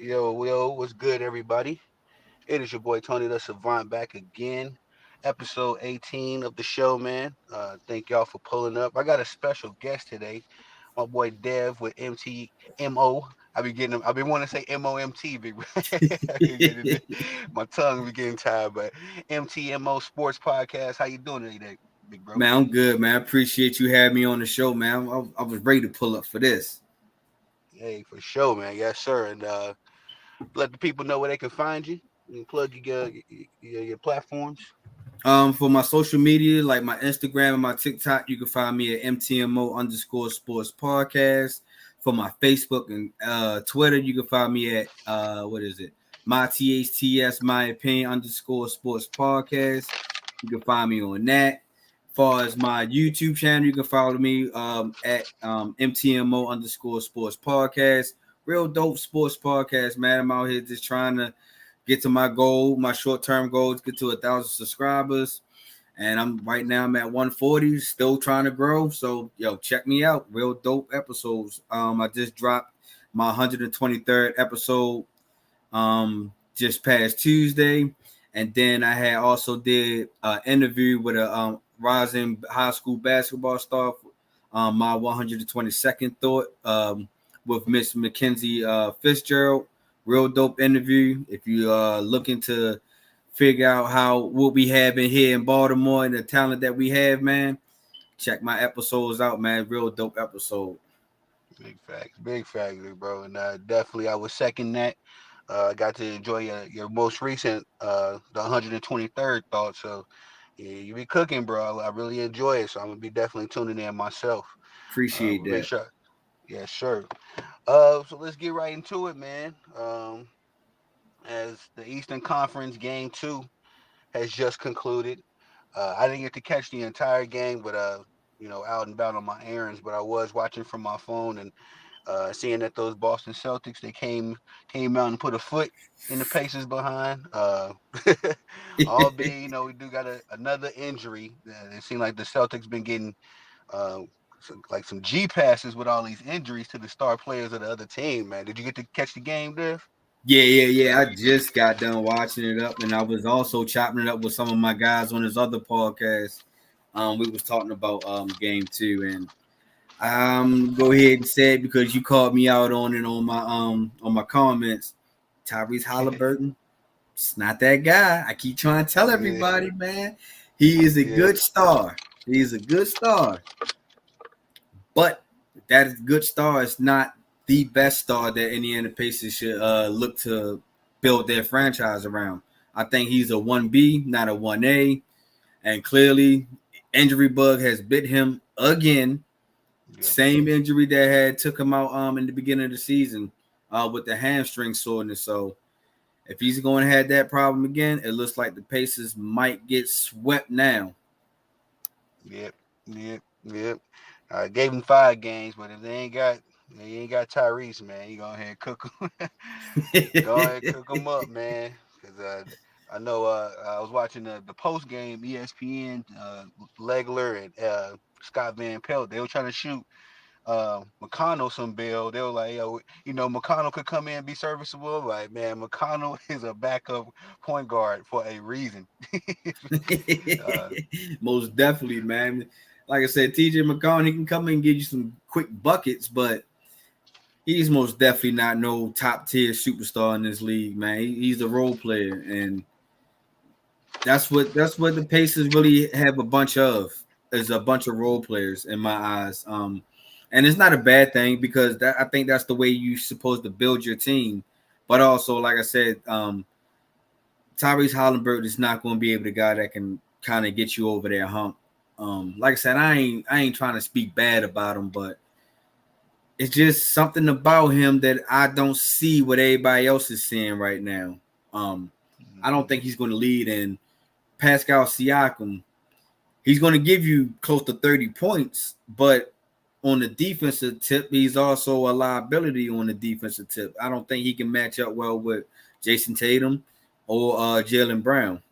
Yo, what's good, everybody? It is your boy Tony the Savant back again. Episode 18 of the show, man. Thank y'all for pulling up. I got a special guest today, my boy Dev with MTMO. I've been wanting to say MOMT, big bro. I could get it. My tongue be getting tired, but MTMO Sports Podcast. How you doing today, big bro? Man, I'm good, man. I appreciate you having me on the show, man. I was ready to pull up for this. Hey, for sure, man. Yes, sir. And let the people know where they can find you. You can plug your platforms. For my social media, like my Instagram and my TikTok, you can find me at MTMO underscore sports podcast. For my Facebook and Twitter, you can find me at what is it? My THTS, my opinion underscore sports podcast. You can find me on that. As far as my YouTube channel, you can follow me at MTMO underscore sports podcast. Real dope sports podcast, man. I'm out here just trying to get to my goal, my short-term goal is get to 1,000 subscribers. And I'm at 140, still trying to grow. So check me out. Real dope episodes. I just dropped my 123rd episode just past Tuesday. And then I had also did an interview with a rising high school basketball star, my 122nd thought with Miss Mackenzie Fitzgerald. Real dope interview. If you are looking to figure out what we have in here in Baltimore and the talent that we have, man, check my episodes out, man. Real dope episode. Big facts, bro. And definitely, I was second that. I got to enjoy your most recent, the 123rd thought. So yeah, you be cooking, bro. I really enjoy it. So I'm gonna be definitely tuning in myself. Appreciate But make that. sure, yeah, sure. So let's get right into it, man. As the Eastern Conference Game 2 has just concluded. I didn't get to catch the entire game, but out and about on my errands. But I was watching from my phone and seeing that those Boston Celtics they came out and put a foot in the Pacers behind. Albeit, we do got another injury. It seemed like the Celtics been getting uh, like some G passes with all these injuries to the star players of the other team. Man, did you get to catch the game, Dev? Yeah. I just got done watching it up, and I was also chopping it up with some of my guys on his other podcast. We was talking about game two, and go ahead and say it because you called me out on it on my comments. Tyrese Halliburton, it's not that guy. I keep trying to tell Yeah, everybody, man. He is a yeah, good star. He is a good star. But that good star is not the best star that Indiana Pacers should look to build their franchise around. I think he's a 1B, not a 1A. And clearly, injury bug has bit him again. yeah. Same injury that had took him out in the beginning of the season with the hamstring soreness. So if he's going to have that problem again, it looks like the Pacers might get swept now. Yep, yep. I gave him 5 games, but if they ain't got Tyrese, man, you go ahead and cook them. Go ahead and cook them up, man. Because I know I was watching the post game ESPN, Legler and Scott Van Pelt. They were trying to shoot McConnell some bill. They were like, McConnell could come in and be serviceable. Like, man, McConnell is a backup point guard for a reason. uh, Most definitely, man. Like I said, TJ McConnell, he can come in and give you some quick buckets, but he's most definitely not no top tier superstar in this league, man. He's a role player, and that's what the Pacers really have a bunch of is a bunch of role players in my eyes. And it's not a bad thing because I think that's the way you're supposed to build your team. But also, like I said, Tyrese Halliburton is not going to be able to guy that can kind of get you over that hump. Like I said, I ain't trying to speak bad about him, but it's just something about him that I don't see what everybody else is seeing right now. I don't think he's going to lead in Pascal Siakam. He's going to give you close to 30 points, but on the defensive tip, he's also a liability on the defensive tip. I don't think he can match up well with Jason Tatum or Jaylen Brown.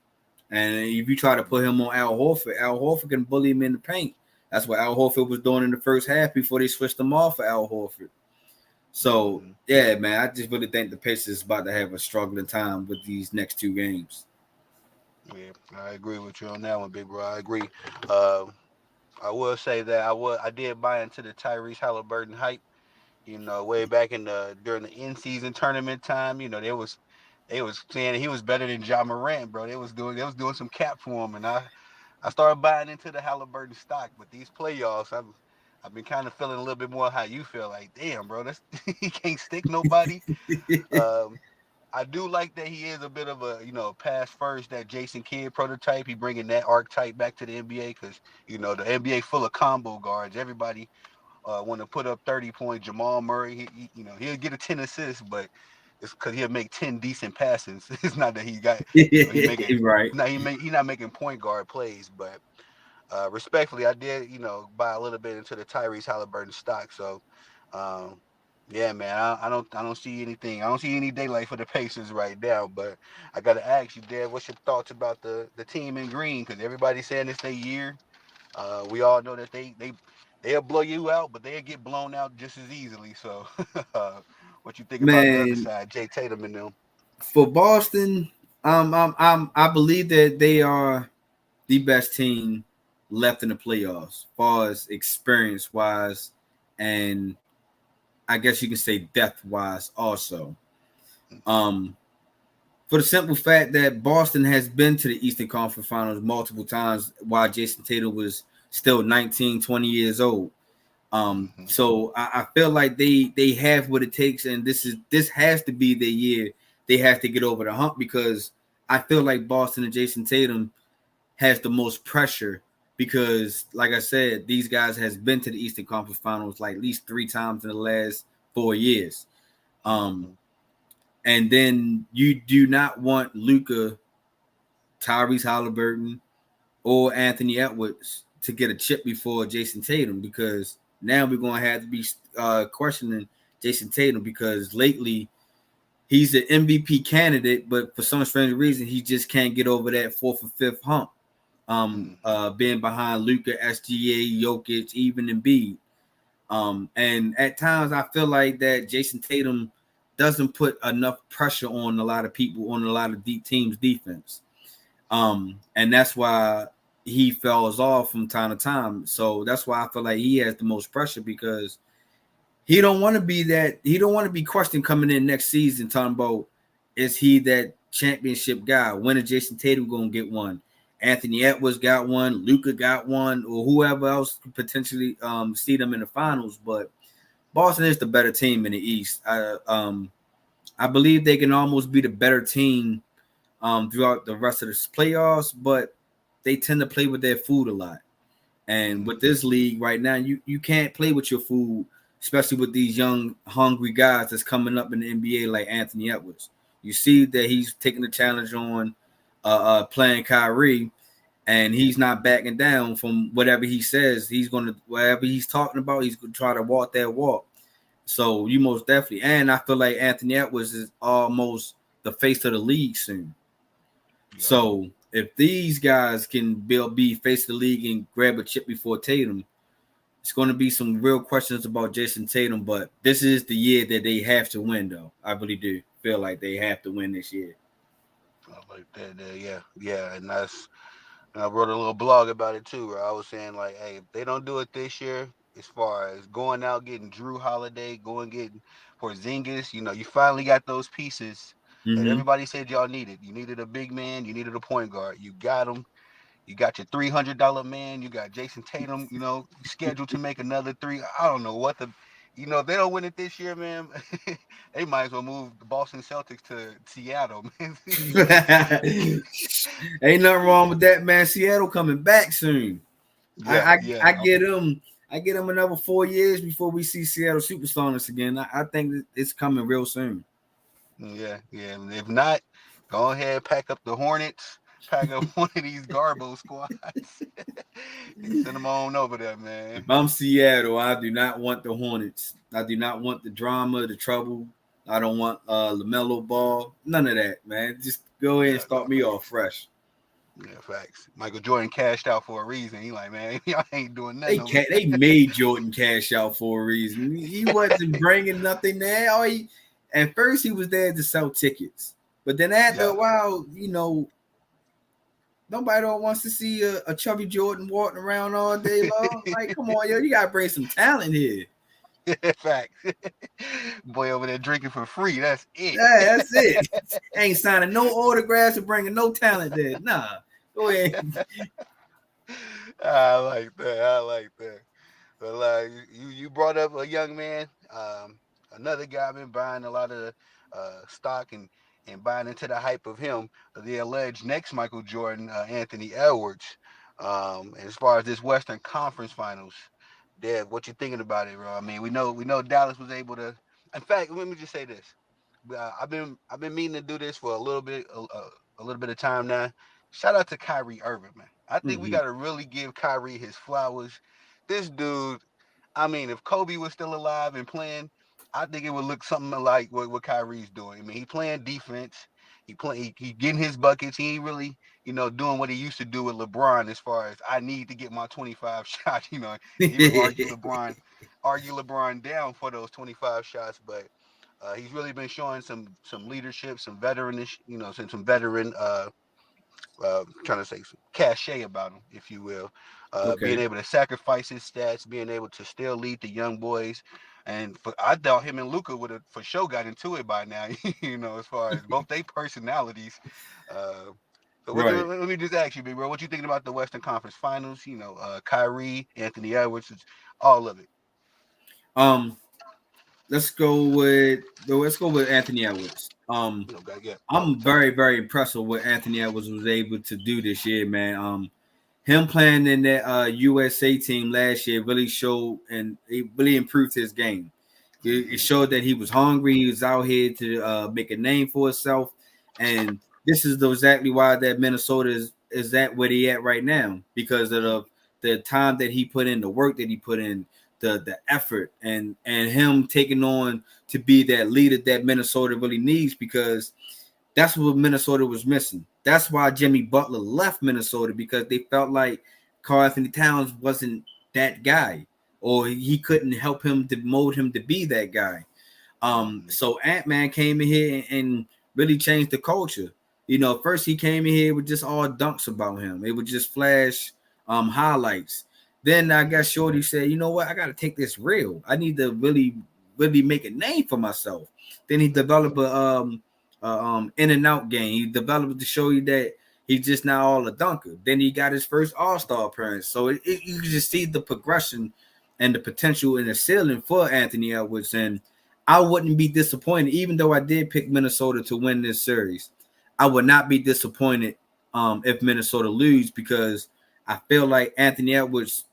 And if you try to put him on Al Horford can bully him in the paint. That's what Al Horford was doing in the first half before they switched him off for Al Horford. So Mhm. yeah, man, I just really think the Pacers is about to have a struggling time with these next two games. Yeah, I agree with you on that one, big bro. I agree. Uh, I will say that I did buy into the Tyrese Halliburton hype. Way back in the during the in season tournament time, they was saying he was better than Ja Morant, bro. They was doing some cap for him, and I started buying into the Halliburton stock. But these playoffs, I've been kind of feeling a little bit more how you feel. Like, damn, bro, that's he can't stick nobody. Um, I do like that he is a bit of a pass first, that Jason Kidd prototype. He bringing that archetype back to the NBA because the NBA full of combo guards. Everybody want to put up 30 points. Jamal Murray, he'll get a 10 assists, but it's because he'll make 10 decent passes. It's not that he got, he making Right. he not making point guard plays. But respectfully, I did buy a little bit into the Tyrese Halliburton stock. So um, yeah, man, I don't see anything. I don't see any daylight for the Pacers right now. But I gotta ask you, Dad, what's your thoughts about the team in green? Because everybody's saying it's their year. We all know that they'll blow you out, but they'll get blown out just as easily. So, what you think about the other Man, side, Jay Tatum and them? for Boston, I believe that they are the best team left in the playoffs, far as experience wise, and I guess you can say depth wise also. Um, for the simple fact that Boston has been to the Eastern Conference Finals multiple times while Jason Tatum was still 19, 20 years old. Mm-hmm. So I feel like they have what it takes, and this has to be their year. They have to get over the hump because I feel like Boston and Jason Tatum has the most pressure because, like I said, these guys has been to the Eastern Conference Finals like at least 3 times in the last 4 years. Um, Mm-hmm. and then you do not want Luka, Tyrese Halliburton, or Anthony Edwards to get a chip before Jason Tatum because now we're going to have to be questioning Jason Tatum because lately he's an MVP candidate, but for some strange reason he just can't get over that fourth or fifth hump. Mm-hmm. Being behind Luka, SGA, Jokic, even Embiid. And at times I feel like that Jason Tatum doesn't put enough pressure on a lot of people on a lot of deep teams defense. And that's why he falls off from time to time. So that's why I feel like he has the most pressure because he don't want to be that. He don't want to be questioned coming in next season talking about is he that championship guy? When is Jason Tatum gonna get one? Anthony Edwards got one, Luka got one, or whoever else could potentially see them in the finals. But Boston is the better team in the East. I believe they can almost be the better team throughout the rest of the playoffs, but they tend to play with their food a lot. And with Mm-hmm. this league right now, you can't play with your food, especially with these young, hungry guys that's coming up in the NBA like Anthony Edwards. You see that he's taking the challenge on playing Kyrie, and he's not backing down from whatever he says. He's going to, whatever he's talking about, he's going to try to walk that walk. So you most definitely, and I feel like Anthony Edwards is almost the face of the league soon. Yep. So if these guys can be face of the league and grab a chip before Tatum, it's going to be some real questions about Jason Tatum. But this is the year that they have to win, though. I really do feel like they have to win this year. I like that. Yeah, yeah, and I wrote a little blog about it too, where I was saying like, hey, if they don't do it this year, as far as going out getting Drew Holiday, going getting Porzingis, you finally got those pieces that Mm-hmm. everybody said y'all needed. You needed a big man, you needed a point guard. You got them. You got your $300 man. You got Jason Tatum. Scheduled to make another three. I don't know what the. If they don't win it this year, man, they might as well move the Boston Celtics to Seattle, man. Ain't nothing wrong with that, man. Seattle coming back soon. I, Yeah, I yeah, I get them. I get them another 4 years before we see Seattle superstars again. I think it's coming real soon. yeah, yeah. And if not, go ahead, pack up the Hornets, pack up one of these Garbo squads, and send them on over there, man. If I'm Seattle, I do not want the Hornets. I do not want the drama, the trouble. I don't want LaMelo Ball. None of that, man. Just go ahead and Yeah, start me off fresh. Yeah, facts. Michael Jordan cashed out for a reason. He like, man, y'all ain't doing nothing over They made Jordan cash out for a reason. He wasn't bringing nothing there. At first he was there to sell tickets, but then after Yeah. a while, nobody don't wants to see a chubby Jordan walking around all day long. Like, come on, yo, you gotta bring some talent here. Facts. Boy over there drinking for free. That's it. Yeah, that's it. Ain't signing no autographs or bringing no talent there. Nah, go ahead. I like that. I like that. But you brought up a young man. Another guy been buying a lot of stock and buying into the hype of him. The alleged next Michael Jordan, Anthony Edwards. And as far as this Western Conference Finals, Dev, what you thinking about it, bro? I mean, we know Dallas was able to. In fact, let me just say this. I've been meaning to do this for a little bit of time now. Shout out to Kyrie Irving, man. I think we Mhm. got to really give Kyrie his flowers. This dude, I mean, if Kobe was still alive and playing, I think it would look something like what Kyrie's doing. I mean, he playing defense. He getting his buckets. He ain't really, doing what he used to do with LeBron as far as I need to get my 25 shots, and you would argue LeBron down for those 25 shots, but he's really been showing some leadership, some veteranish, some veteran trying to say some cachet about him, if you will. Being Okay, able to sacrifice his stats, being able to still lead the young boys. And I thought him and Luca would have for sure got into it by now, as far as both their personalities. Uh, so right. let me just ask you, big bro, what you thinking about the Western Conference Finals? Kyrie, Anthony Edwards, it's all of it. Um, let's go with Anthony Edwards. Gotta get I'm talk. very, very impressed with what Anthony Edwards was able to do this year, man. Him playing in that USA team last year really showed and it really improved his game. It Mm-hmm. showed that he was hungry. He was out here to make a name for himself, and this is exactly why that Minnesota is that where they at right now because of the time that he put in, the work that he put in, the effort, and him taking on to be that leader that Minnesota really needs because that's what Minnesota was missing. That's why Jimmy Butler left Minnesota because they felt like Karl Anthony Towns wasn't that guy, or he couldn't help him to mold him to be that guy. Mm-hmm. So Ant-Man came in here and really changed the culture. First he came in here with just all dunks about him. It would just flash highlights. Then I guess Shorty said, you know what, I gotta take this real. I need to really, really make a name for myself. Then he developed a in and out game. He developed to show you that he's just not all a dunker. Then he got his first All-Star appearance. So you can just see the progression and the potential in the ceiling for Anthony Edwards. And I wouldn't be disappointed, even though I did pick Minnesota to win this series. I would not be disappointed if Minnesota lose because I feel like Anthony Edwards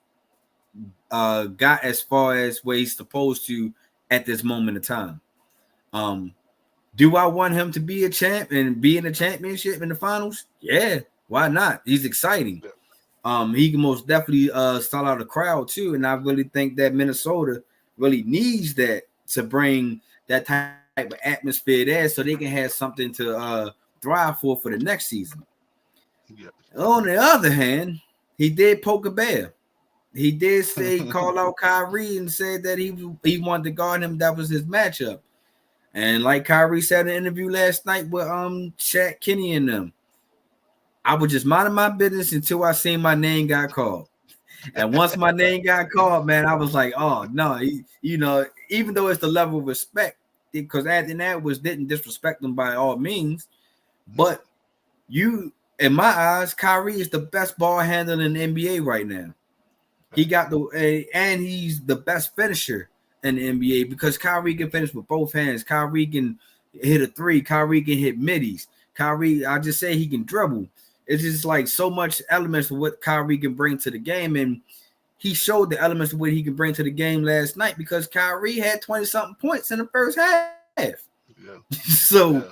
got as far as where he's supposed to at this moment in time. Um, do I want him to be a champ and be in the championship in the finals? Yeah, why not? He's exciting. Yeah. He can most definitely start out a crowd too, and I really think that Minnesota really needs that to bring that type of atmosphere there, so they can have something to thrive for the next season. Yeah. On the other hand, he did poke a bear. He did say call out Kyrie and said that he wanted to guard him. That was his matchup. And like Kyrie said in an interview last night with Shaq Kenny and them, I was just minding my business until I seen my name got called. And once my name got called, man, I was like, oh no, even though it's the level of respect, because Anthony Edwards didn't disrespect him by all means, but in my eyes, Kyrie is the best ball handler in the NBA right now. He got and he's the best finisher in the NBA because Kyrie can finish with both hands. Kyrie can hit a three. Kyrie can hit middies. Kyrie, I just say he can dribble. It's just like so much elements of what Kyrie can bring to the game, and he showed the elements of what he can bring to the game last night because Kyrie had 20-something points in the first half. Yeah. So,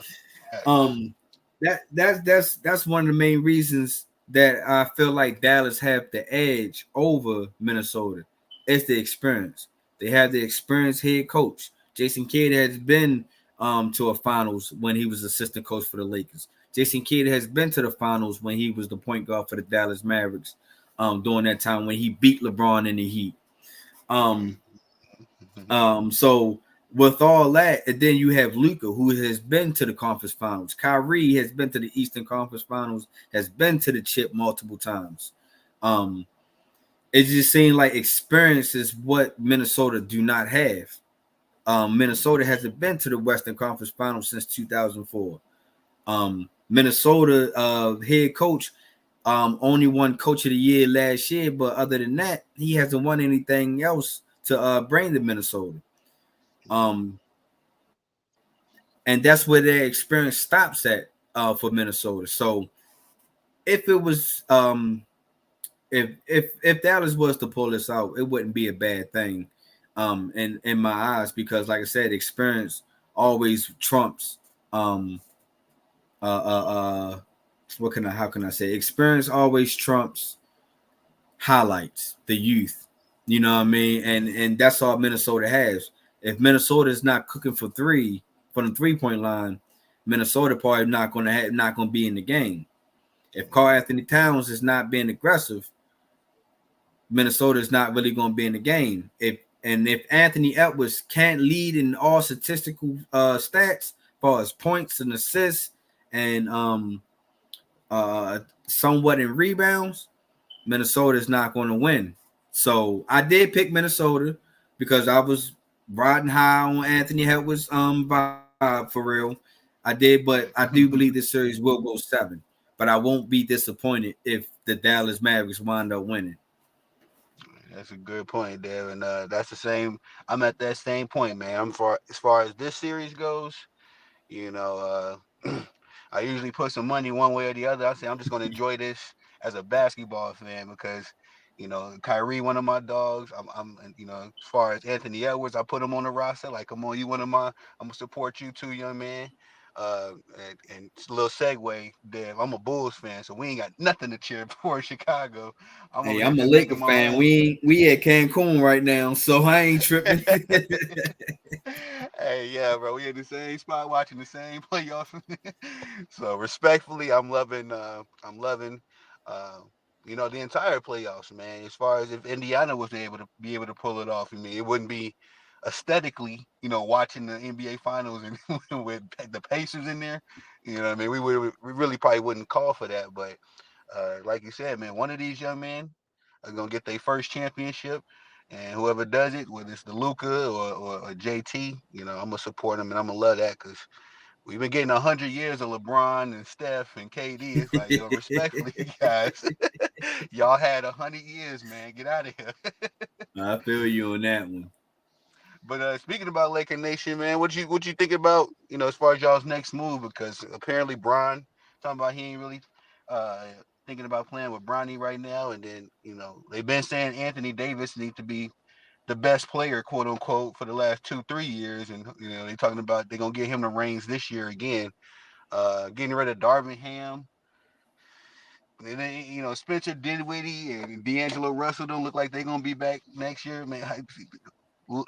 Yeah. that's one of the main reasons that I feel like Dallas have the edge over Minnesota. It's the experience. They have the experienced head coach. Jason Kidd has been to a finals when he was assistant coach for the Lakers. Jason Kidd has been to the finals when he was the point guard for the Dallas Mavericks during that time when he beat LeBron in the Heat. Um, so with all that, and then you have Luka, who has been to the conference finals. Kyrie has been to the Eastern Conference Finals, has been to the chip multiple times. It just seemed like experience is what Minnesota do not have. Minnesota hasn't been to the Western Conference Finals since 2004. Minnesota head coach only won Coach of the Year last year, but other than that, he hasn't won anything else to bring to Minnesota. And that's where their experience stops at for Minnesota. So if it was if Dallas was to pull this out, it wouldn't be a bad thing in my eyes, because like I said, experience always trumps how can I say, experience always trumps highlights, the youth. You know what I mean? And that's all Minnesota has. If Minnesota is not cooking for three from the 3-point line, Minnesota probably not gonna be in the game. If Karl Anthony Towns is not being aggressive, Minnesota is not really going to be in the game. If Anthony Edwards can't lead in all statistical stats, as far as points and assists and somewhat in rebounds, Minnesota is not going to win. So I did pick Minnesota because I was riding high on Anthony Edwards vibe for real. I did, but I do believe this series will go 7. But I won't be disappointed if the Dallas Mavericks wind up winning. That's a good point, Dev, and that's the same. I'm at that same point, man. As far as this series goes. You know, I usually put some money one way or the other. I say I'm just going to enjoy this as a basketball fan because, Kyrie, one of my dogs. As far as Anthony Edwards, I put him on the roster. Like, come on, you one of my. I'm gonna support you too, young man. And it's a little segue, Dev. I'm a Bulls fan, so we ain't got nothing to cheer for in Chicago. I'm over Hey, here I'm a just Laker making my fan. own. We at Cancun right now, so I ain't tripping. Hey, yeah, bro, we in the same spot watching the same playoffs. So respectfully, I'm loving, uh, the entire playoffs, man. As far as if Indiana was able to pull it off, I mean, it wouldn't be aesthetically, watching the NBA Finals and with the Pacers in there. You know what I mean? We really probably wouldn't call for that, but like you said, man, one of these young men are gonna get their first championship, and whoever does it, whether it's the Luca or JT, I'm gonna support them and I'm gonna love that because we've been getting 100 years of LeBron and Steph and KD. It's like, respectfully, guys, y'all had 100 years, man. Get out of here. I feel you on that one. But speaking about Laker Nation, man, what you think about as far as y'all's next move? Because apparently Bron talking about he ain't really uh, thinking about playing with Bronny right now, and then they've been saying Anthony Davis needs to be the best player, quote unquote, for the last 2-3 years, and they talking about they're gonna get him the reins this year again. Getting rid of Darvin Ham. And then Spencer Dinwiddie and D'Angelo Russell don't look like they're gonna be back next year, man.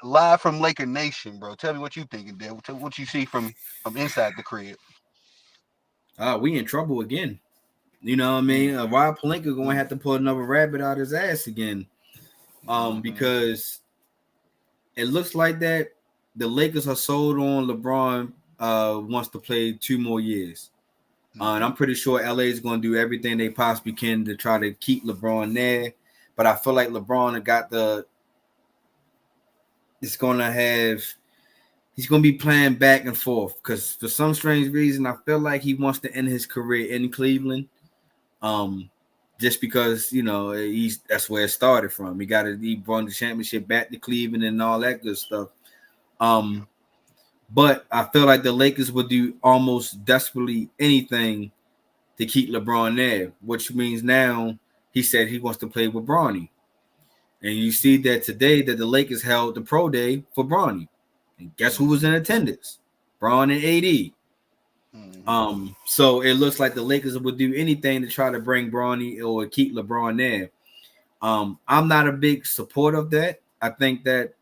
Live from Laker Nation, bro. Tell me what you thinking, Dad. What you see from inside the crib. We in trouble again. You know what I mean? Rob Pelinka going to Mm. have to pull another rabbit out his ass again. Mm-hmm. Because it looks like that the Lakers are sold on LeBron wants to play 2 more years. And Mm-hmm. I'm pretty sure LA is going to do everything they possibly can to try to keep LeBron there. But I feel like LeBron got it's going to have, he's going to be playing back and forth because for some strange reason, I feel like he wants to end his career in Cleveland. Just because that's where it started from. He brought the championship back to Cleveland and all that good stuff. But I feel like the Lakers would do almost desperately anything to keep LeBron there, which means now he said he wants to play with Bronny. And you see that today that the Lakers held the pro day for Bronny. And guess who was in attendance? Bron and AD. Mm-hmm. So it looks like the Lakers would do anything to try to bring Bronny or keep LeBron there. I'm not a big supporter of that. I think that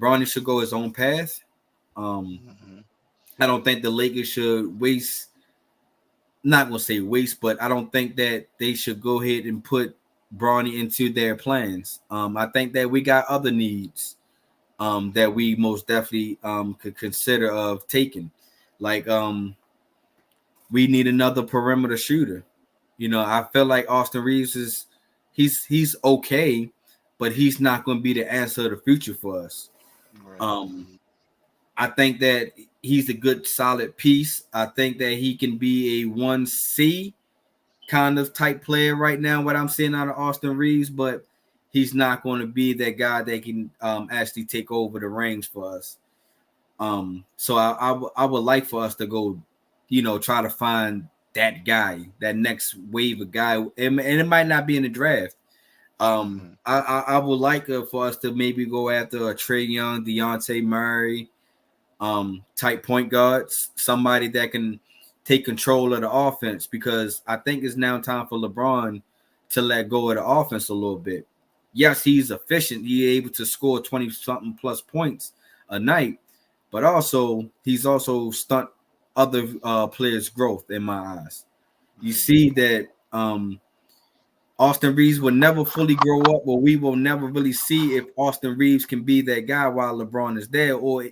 Bronny should go his own path. Mm-hmm. I don't think the Lakers should waste. Not gonna say waste, but I don't think that they should go ahead and put Bronny into their plans. I think that we got other needs that we most definitely could consider of taking. Like we need another perimeter shooter. You know, I feel like Austin Reeves is he's okay, but he's not going to be the answer of the future for us. Right. Um, I think that he's a good solid piece. I think that he can be a 1C kind of type player right now, what I'm seeing out of Austin Reeves, but he's not going to be that guy that can actually take over the reins for us. So I would like for us to go, you know, try to find that guy, that next wave of guy, and it might not be in the draft. Mm-hmm. I would like for us to maybe go after a Trey Young, Deontay Murray, type point guards, somebody that can take control of the offense, because I think it's now time for LeBron to let go of the offense a little bit. Yes, he's efficient. He's able to score 20 something plus points a night, but also he's also stunt other players' growth in my eyes. You Right. see that Austin Reeves will never fully grow up, or we will never really see if Austin Reeves can be that guy while LeBron is there, or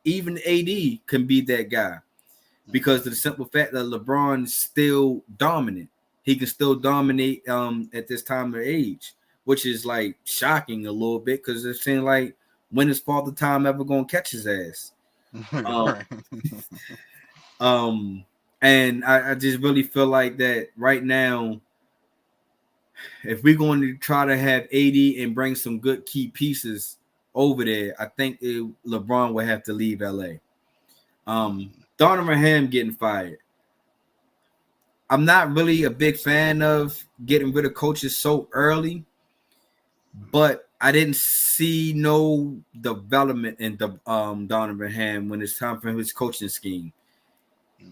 even AD can be that guy, because Mm-hmm. of the simple fact that LeBron's still dominant. He can still dominate at this time of age, which is like shocking a little bit, because it seems like when is Father Time ever gonna catch his ass? Um, Right. um, and I just really feel like that right now, if we're going to try to have 80 and bring some good key pieces over there, I think LeBron will have to leave LA. Donovan Ham getting fired. I'm not really a big fan of getting rid of coaches so early, but I didn't see no development in the Donovan Ham when it's time for his coaching scheme.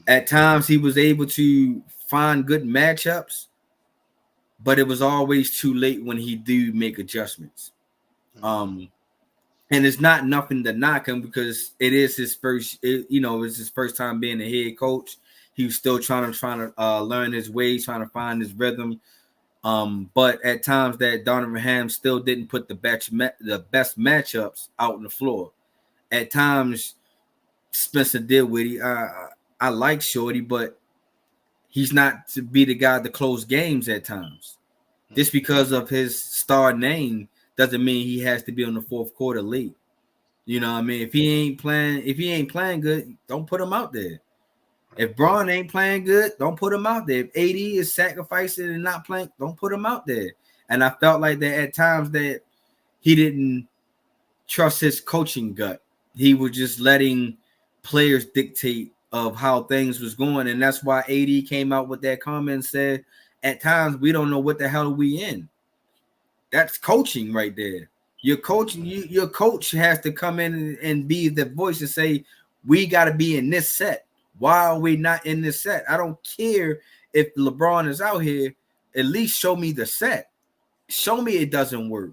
At times he was able to find good matchups, but it was always too late when he do make adjustments. Mm-hmm. Um, and it's not nothing to knock him, because it is his first, it's his first time being a head coach. He was still trying to learn his ways, trying to find his rhythm. But at times that Donovan Ham still didn't put the best matchups out on the floor. At times, Spencer Dinwiddie, I like Shorty, but he's not to be the guy to close games at times. Just because of his star name doesn't mean he has to be on the fourth quarter late. You know what I mean? If he ain't playing good, don't put him out there. If Braun ain't playing good, don't put him out there. If AD is sacrificing and not playing, don't put him out there. And I felt like that at times that he didn't trust his coaching gut. He was just letting players dictate of how things was going. And that's why AD came out with that comment and said, at times we don't know what the hell we in. That's coaching right there. Your coaching, your coach has to come in and be the voice and say, we got to be in this set. Why are we not in this set? I don't care if LeBron is out here. At least show me the set. Show me it doesn't work.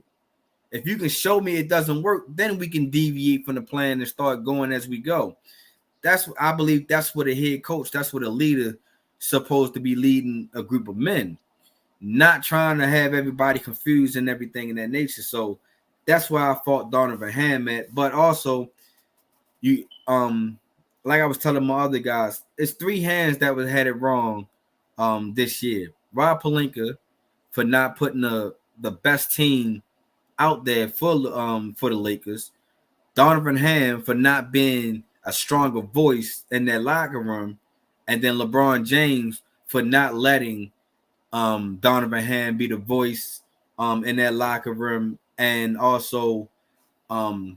If you can show me it doesn't work, then we can deviate from the plan and start going as we go. I believe that's what a head coach, that's what a leader supposed to be, leading a group of men, not trying to have everybody confused and everything in that nature. So that's why I fought Donovan Ham at. But also, you like I was telling my other guys, it's three hands that was had it wrong this year. Rob Pelinka for not putting the best team out there for the Lakers. Donovan Ham for not being a stronger voice in that locker room, and then LeBron James for not letting Donovan Ham be the voice in that locker room, and also I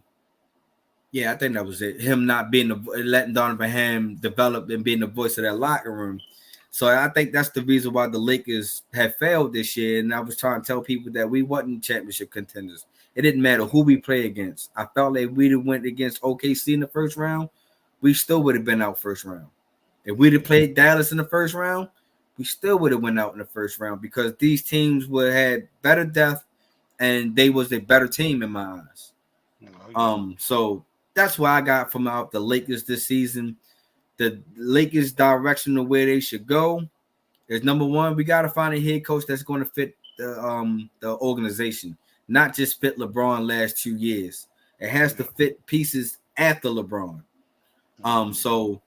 think that was it. Him not being letting Donovan Ham develop and being the voice of that locker room. So I think that's the reason why the Lakers have failed this year. And I was trying to tell people that we wasn't championship contenders. It didn't matter who we play against. I felt like we went against OKC in the first round, we still would have been out first round. If we'd have played Dallas in the first round, we still would have went out in the first round, because these teams would have had better depth and they was a better team in my eyes. Oh yeah. So that's what I got from out the Lakers this season. the Lakers' direction of where they should go is number one, we got to find a head coach that's going to fit the organization, not just fit LeBron last 2 years. It has to Yeah. fit pieces after LeBron. Mm-hmm. So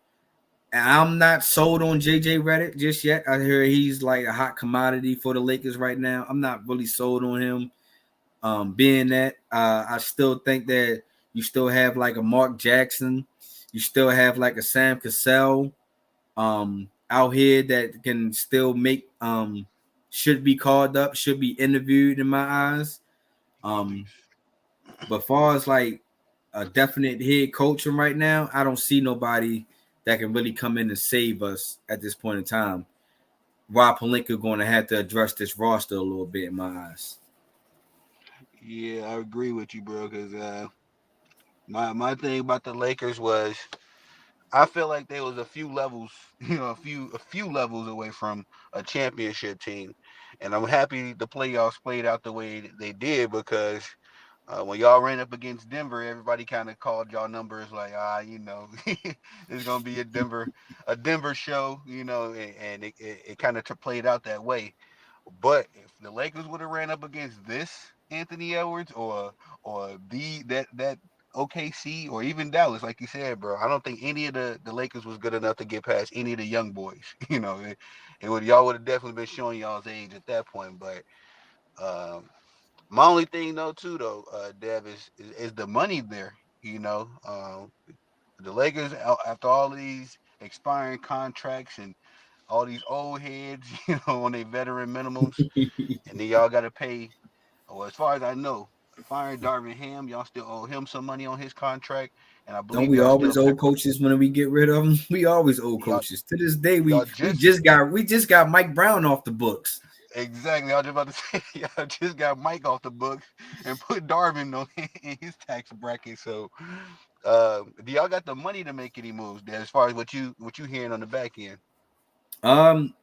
and I'm not sold on JJ Redick just yet. I hear he's like a hot commodity for the Lakers right now. I'm not really sold on him. Being that I still think that you still have like a Mark Jackson, you still have like a Sam Cassell out here that can still make should be called up, should be interviewed in my eyes. Um, Always. but far as like a definite head coaching right now, I don't see nobody that can really come in and save us at this point in time. Rob Pelinka going to have to address this roster a little bit in my eyes. Yeah, I agree with you, bro. Because my thing about the Lakers was I feel like there was a few levels, a few levels away from a championship team, and I'm happy the playoffs played out the way they did because when y'all ran up against Denver, everybody kind of called y'all numbers like, it's gonna be a Denver show, and it kind of played out that way. But if the Lakers would have ran up against this Anthony Edwards or that OKC or even Dallas, like you said, bro, I don't think any of the Lakers was good enough to get past any of the young boys. Y'all would have definitely been showing y'all's age at that point. But um, my only thing though, too, though, Dev is the money there. The Lakers after all of these expiring contracts and all these old heads, on their veteran minimums, and then y'all got to pay. Well, as far as I know, firing Darvin Ham, y'all still owe him some money on his contract, and I Don't believe we y'all still always owe coaches when we get rid of them? We always owe y'all coaches. To this day, y'all we just got Mike Brown off the books. exactly. I was just about to say y'all just got Mike off the books and put Darvin on in his tax bracket. So, do y'all got the money to make any moves there? As far as what you hearing on the back end?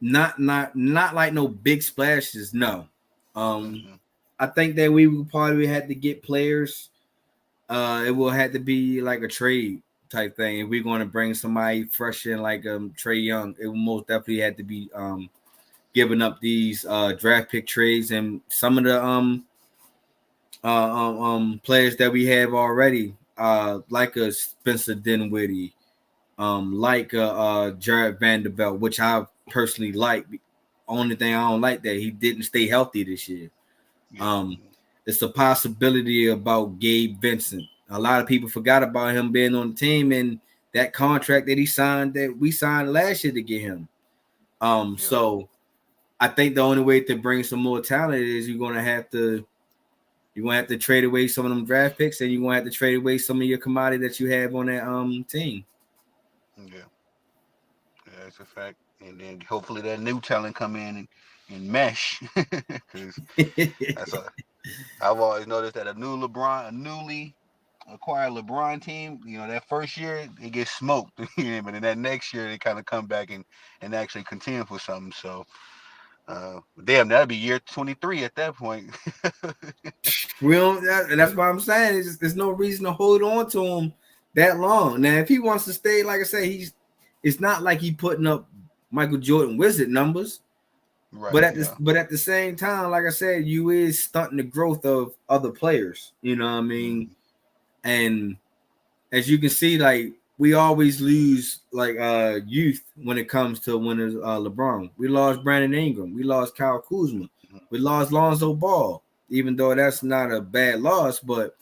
Not like no big splashes. No. Um, Mm-hmm. I think that we would probably had to get players. It will have to be like a trade type thing. If we're going to bring somebody fresh in like Trey Young, it will most definitely have to be giving up these draft pick trades and some of the players that we have already, like a Spencer Dinwiddie, like Jared Vanderbilt, which I personally like. Only thing I don't like that he didn't stay healthy this year. Yeah. Um, it's a possibility about Gabe Vincent. A lot of people forgot about him being on the team and that contract that he signed that we signed last year to get him. Yeah. So I think the only way to bring some more talent is you're gonna have to trade away some of them draft picks and you're gonna have to trade away some of your commodity that you have on that team. Yeah. Yeah, that's a fact. And then hopefully that new talent come in and mesh, because that's a. I've always noticed that a newly acquired LeBron team, that first year they get smoked, but then that next year they kind of come back and actually contend for something. So, damn, that'd be year 23 at that point. We don't, and that's what I'm saying. There's no reason to hold on to him that long. Now, if he wants to stay, like I say, it's not like he putting up Michael Jordan wizard numbers. But Right? at this, Yeah. but at the same time, like I said, you is stunting the growth of other players. You know what I mean? Mm, And as you can see, like we always lose like youth when it comes to winners LeBron. We lost Brandon Ingram, we lost Kyle Kuzma, mm, we lost Lonzo Ball, even though that's not a bad loss, but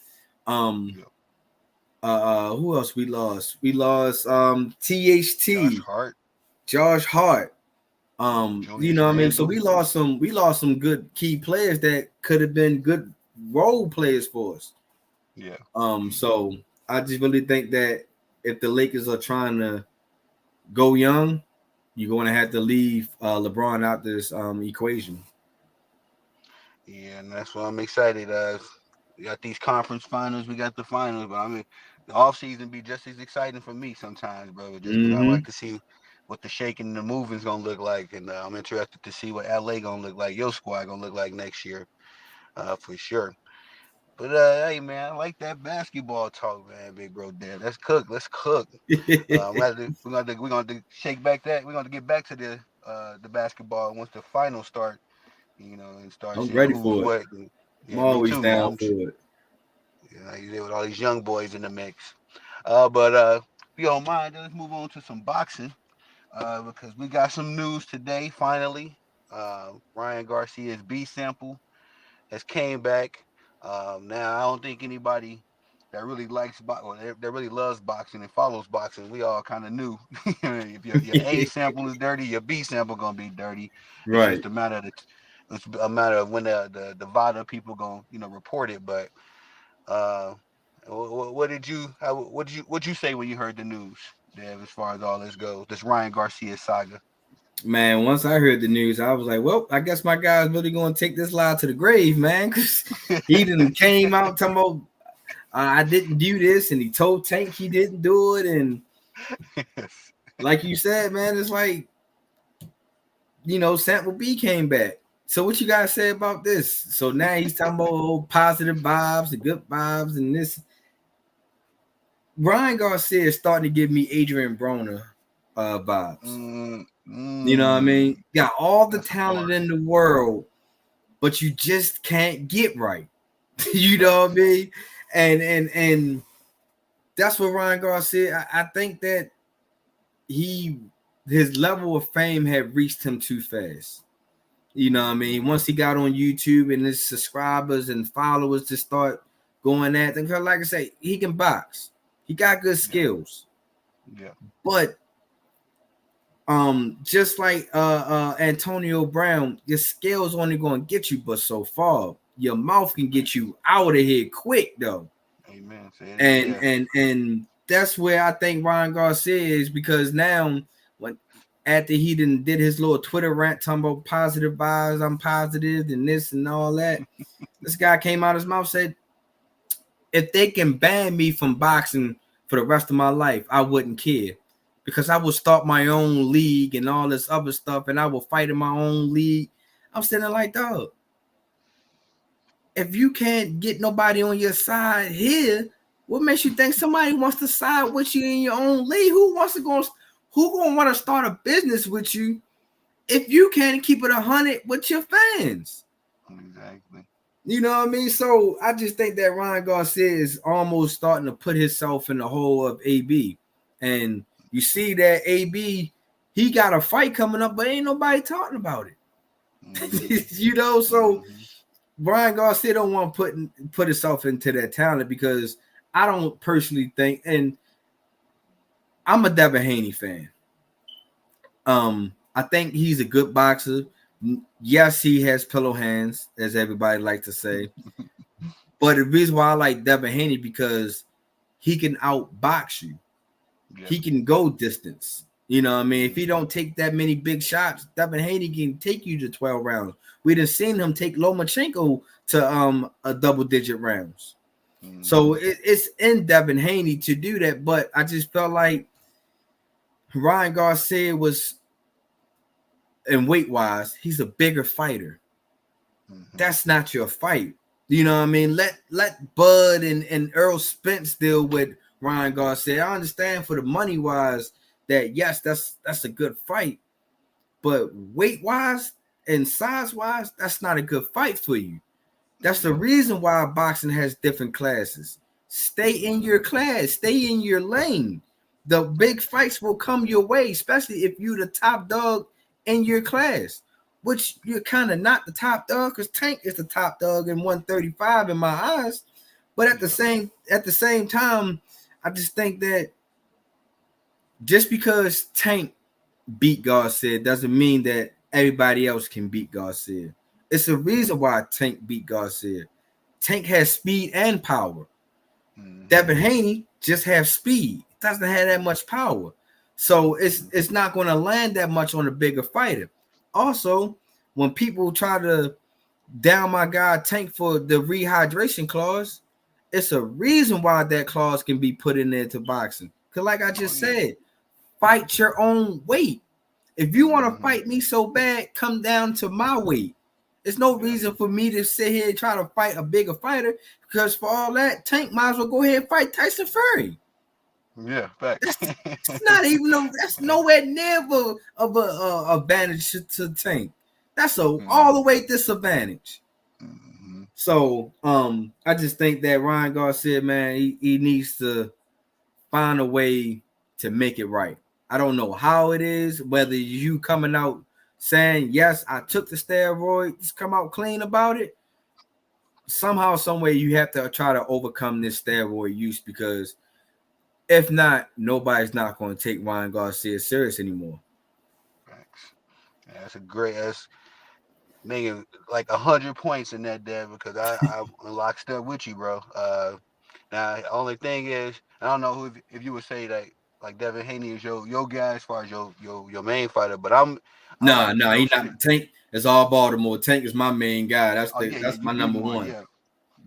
um yeah. who else we lost? We lost Josh THT, Hart, Josh Hart. You Julius know what I mean? So Randle. we lost some good key players that could have been good role players for us. Yeah. So I just really think that if the Lakers are trying to go young, you're going to have to leave LeBron out this equation. Yeah, and that's why I'm excited. We got these conference finals, we got the finals, but I mean, the off season be just as exciting for me sometimes, bro. Just because I Mm-hmm. like to see what the shaking and the moving's gonna look like, and I'm interested to see what LA gonna look like, your squad gonna look like next year, for sure. But hey man, I like that basketball talk, man, big bro. Dad, let's cook. Let's cook. We're gonna shake back that. We're gonna get back to the basketball once the finals start. And start I'm seeing ready who's for it. what. I'm Yeah, me always too, man. down for it. You there with all these young boys in the mix. But if you don't mind, let's move on to some boxing. Because we got some news today. Finally, Ryan Garcia's B sample has came back. Now I don't think anybody that really likes or that really loves boxing and follows boxing, we all kind of knew if your A sample is dirty, your B sample gonna be dirty. It's Right. just it's a matter of when the VADA people gonna report it. But uh, what did you say when you heard the news, Dev? As far as all this goes, this Ryan Garcia saga. Man, once I heard the news, I was like, well, I guess my guy's really going to take this lie to the grave, man, because he didn't came out talking about I didn't do this, and he told Tank he didn't do it. And like you said, man, it's like, Sample B came back. So what you guys say about this? So now he's talking about positive vibes and good vibes and this. Ryan Garcia is starting to give me Adrian Broner vibes. You know what I mean? Got all the That's talent harsh. in the world, but you just can't get right. You know what I mean? And that's what Ryan Garcia. I think that his level of fame had reached him too fast. You know what I mean? Once he got on YouTube and his subscribers and followers just start going at him, because like I say, he can box. He got good skills. Yeah. But just like Antonio Brown, your skills only going to get you but so far. Your mouth can get you out of here quick though. Amen. Say it And again. and that's where I think Ryan Garcia is, because now when after he did his little Twitter rant talking about positive vibes, I'm positive and this and all that, this guy came out his mouth said, if they can ban me from boxing for the rest of my life, I wouldn't care, because I will start my own league and all this other stuff, and I will fight in my own league. I'm sitting there like, dog, if you can't get nobody on your side here, what makes you think somebody wants to side with you in your own league? Who gonna want to start a business with you if you can't keep it 100 with your fans? Exactly. You know what I mean? So I just think that Ryan Garcia is almost starting to put himself in the hole of AB. And you see that AB, he got a fight coming up, but ain't nobody talking about it. Mm-hmm. So Ryan Garcia don't want to put himself into that talent, because I don't personally think, and I'm a Devin Haney fan. I think he's a good boxer. Yes, he has pillow hands, as everybody like to say. But the reason why I like Devin Haney, because he can outbox you. Yeah. He can go distance. You know what I mean? If he don't take that many big shots, Devin Haney can take you to 12 rounds. We done seen him take Lomachenko to a double-digit rounds. So it's in Devin Haney to do that. But I just felt like Ryan Garcia was, and weight-wise, he's a bigger fighter. That's not your fight. You know what I mean? Let Bud and Earl Spence deal with Ryan Garcia. I understand for the money wise that yes, that's a good fight, but weight wise and size wise, that's not a good fight for you. That's the reason why boxing has different classes. Stay in your class, stay in your lane. The big fights will come your way, especially if you're the top dog in your class, which you're kind of not the top dog, because Tank is the top dog in 135 in my eyes. But at the same time, I just think that just because Tank beat Garcia doesn't mean that everybody else can beat Garcia. It's a reason why Tank beat Garcia. Tank has speed and power. Devin Haney just has speed. Doesn't have that much power. So it's not going to land that much on a bigger fighter. Also, when people try to down my guy Tank for the rehydration clause, it's a reason why that clause can be put in there to boxing. Because like I just said, fight your own weight. If you want to fight me so bad, come down to my weight. There's no reason for me to sit here and try to fight a bigger fighter because for all that, Tank might as well go ahead and fight Tyson Fury. Yeah, facts. That's not even that's nowhere near of a advantage to Tank. That's all the way disadvantage. Mm-hmm. So I just think that Ryan Garcia, man, he needs to find a way to make it right. I don't know how it is, whether you coming out saying, yes, I took the steroids, come out clean about it. Somehow, some way, you have to try to overcome this steroid use because if not, nobody's not going to take Ryan Garcia serious anymore. Facts. Yeah, that's nigga like 100 points in that, Dev, because I'm locked up with you, bro. Now only thing is, I don't know who if you would say that like Devin Haney is your guy as far as your main fighter, but I'm Nah, like he not. Tank is all Baltimore. Tank is my main guy. oh yeah, That's my you number one, one. yeah.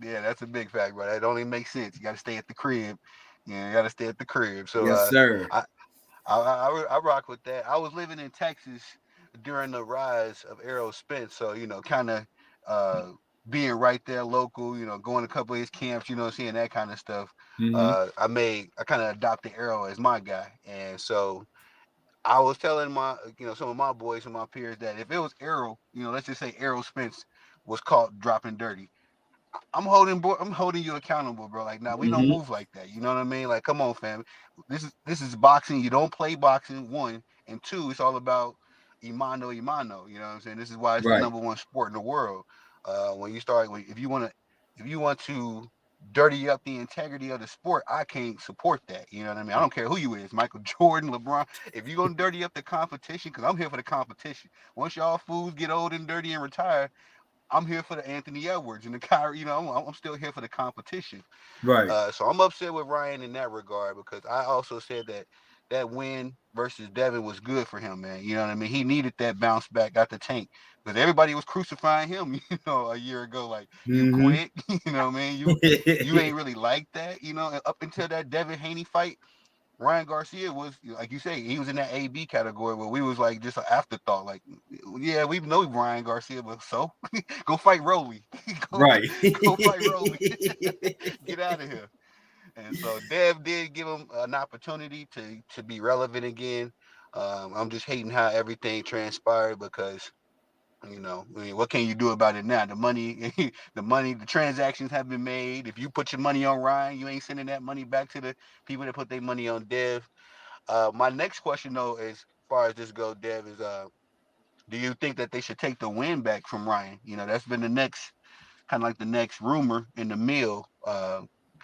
Yeah, that's a big fact, bro. That only makes sense. You got to stay at the crib. Yeah, you got to stay at the crib. So Yes, sir. I rock with that. I was living in Texas during the rise of Errol Spence, so kind of uh, being right there local. Going to a couple of his camps. Seeing that kind of stuff. Mm-hmm. I kind of adopted Errol as my guy, and so I was telling my some of my boys and my peers that if it was Errol, let's just say Errol Spence was caught dropping dirty. I'm holding you accountable, bro. Like, nah, we don't Mm-hmm. move like that. You know what I mean? Like, come on, fam. This is boxing. You don't play boxing. One and two. It's all about imano, imano. You know what I'm saying? This is why it's the Right. number one sport in the world. If you want to dirty up the integrity of the sport, I can't support that. You know what I mean? I don't care who you is, Michael Jordan, LeBron. If you're gonna dirty up the competition, because I'm here for the competition. Once y'all fools get old and dirty and retire, I'm here for the Anthony Edwards and the Kyrie. I'm still here for the competition. Right. So I'm upset with Ryan in that regard because I also said that win versus Devin was good for him, man. You know what I mean? He needed that bounce back, got the tank because everybody was crucifying him, a year ago. Like you Mm-hmm. quit, you know what I mean? You ain't really like that, up until that Devin Haney fight. Ryan Garcia was, like you say, he was in that AB category where we was like just an afterthought. Like, yeah, we know Ryan Garcia, but so go fight Rolly, go Right. go fight Rolly, get out of here. And so Dev did give him an opportunity to be relevant again. I'm just hating how everything transpired because I mean, what can you do about it now? The money, the transactions have been made. If you put your money on Ryan, you ain't sending that money back to the people that put their money on Dev. My next question, though, as far as this go, Dev, is do you think that they should take the win back from Ryan? That's been the next kind of like the next rumor in the mill.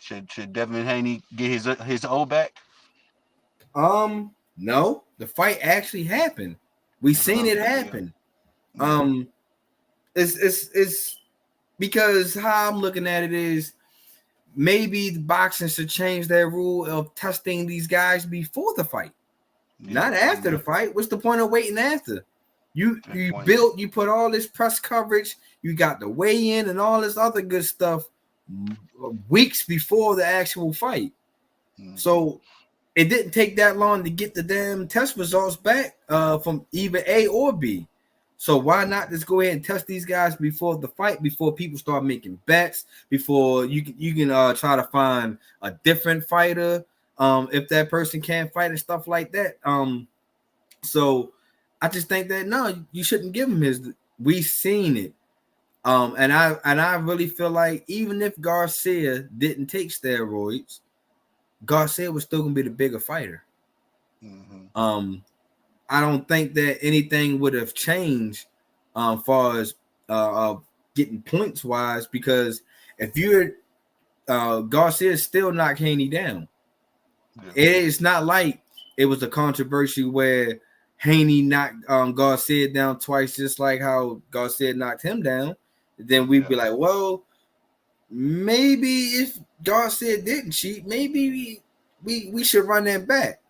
Should Devin Haney get his O back? No, the fight actually happened. We That's what seen I'm it thinking. Yeah. happen. Yeah. It's because how I'm looking at it is maybe the boxing should change their rule of testing these guys before the fight, not after the fight. What's the point of waiting after? You put all this press coverage, you got the weigh in and all this other good stuff weeks before the actual fight. Mm-hmm. So it didn't take that long to get the damn test results back from either A or B. So why not just go ahead and test these guys before the fight, before people start making bets, before you can try to find a different fighter if that person can't fight and stuff like that. So I just think that no, you shouldn't give him his. We seen it, and I really feel like even if Garcia didn't take steroids, Garcia was still gonna be the bigger fighter. Mm-hmm. I don't think that anything would have changed far as getting points wise, because if you're Garcia still knocked Haney down. Yeah. It's not like it was a controversy where Haney knocked Garcia down twice, just like how Garcia knocked him down. Then we'd be like, well, maybe if Garcia didn't cheat, maybe we should run that back.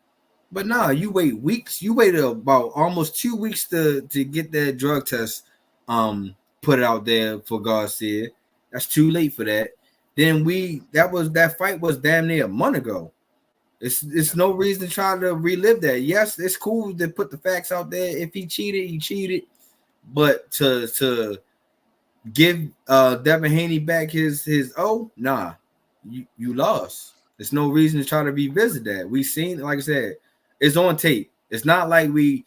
But no, you wait weeks. You waited about almost 2 weeks to get that drug test put out there for Garcia. That's too late for that. Then that fight was damn near a month ago. It's no reason to try to relive that. Yes, it's cool to put the facts out there. If he cheated, he cheated. But to give Devin Haney back his nah, you lost. There's no reason to try to revisit that. We seen, like I said, it's on tape. It's not like we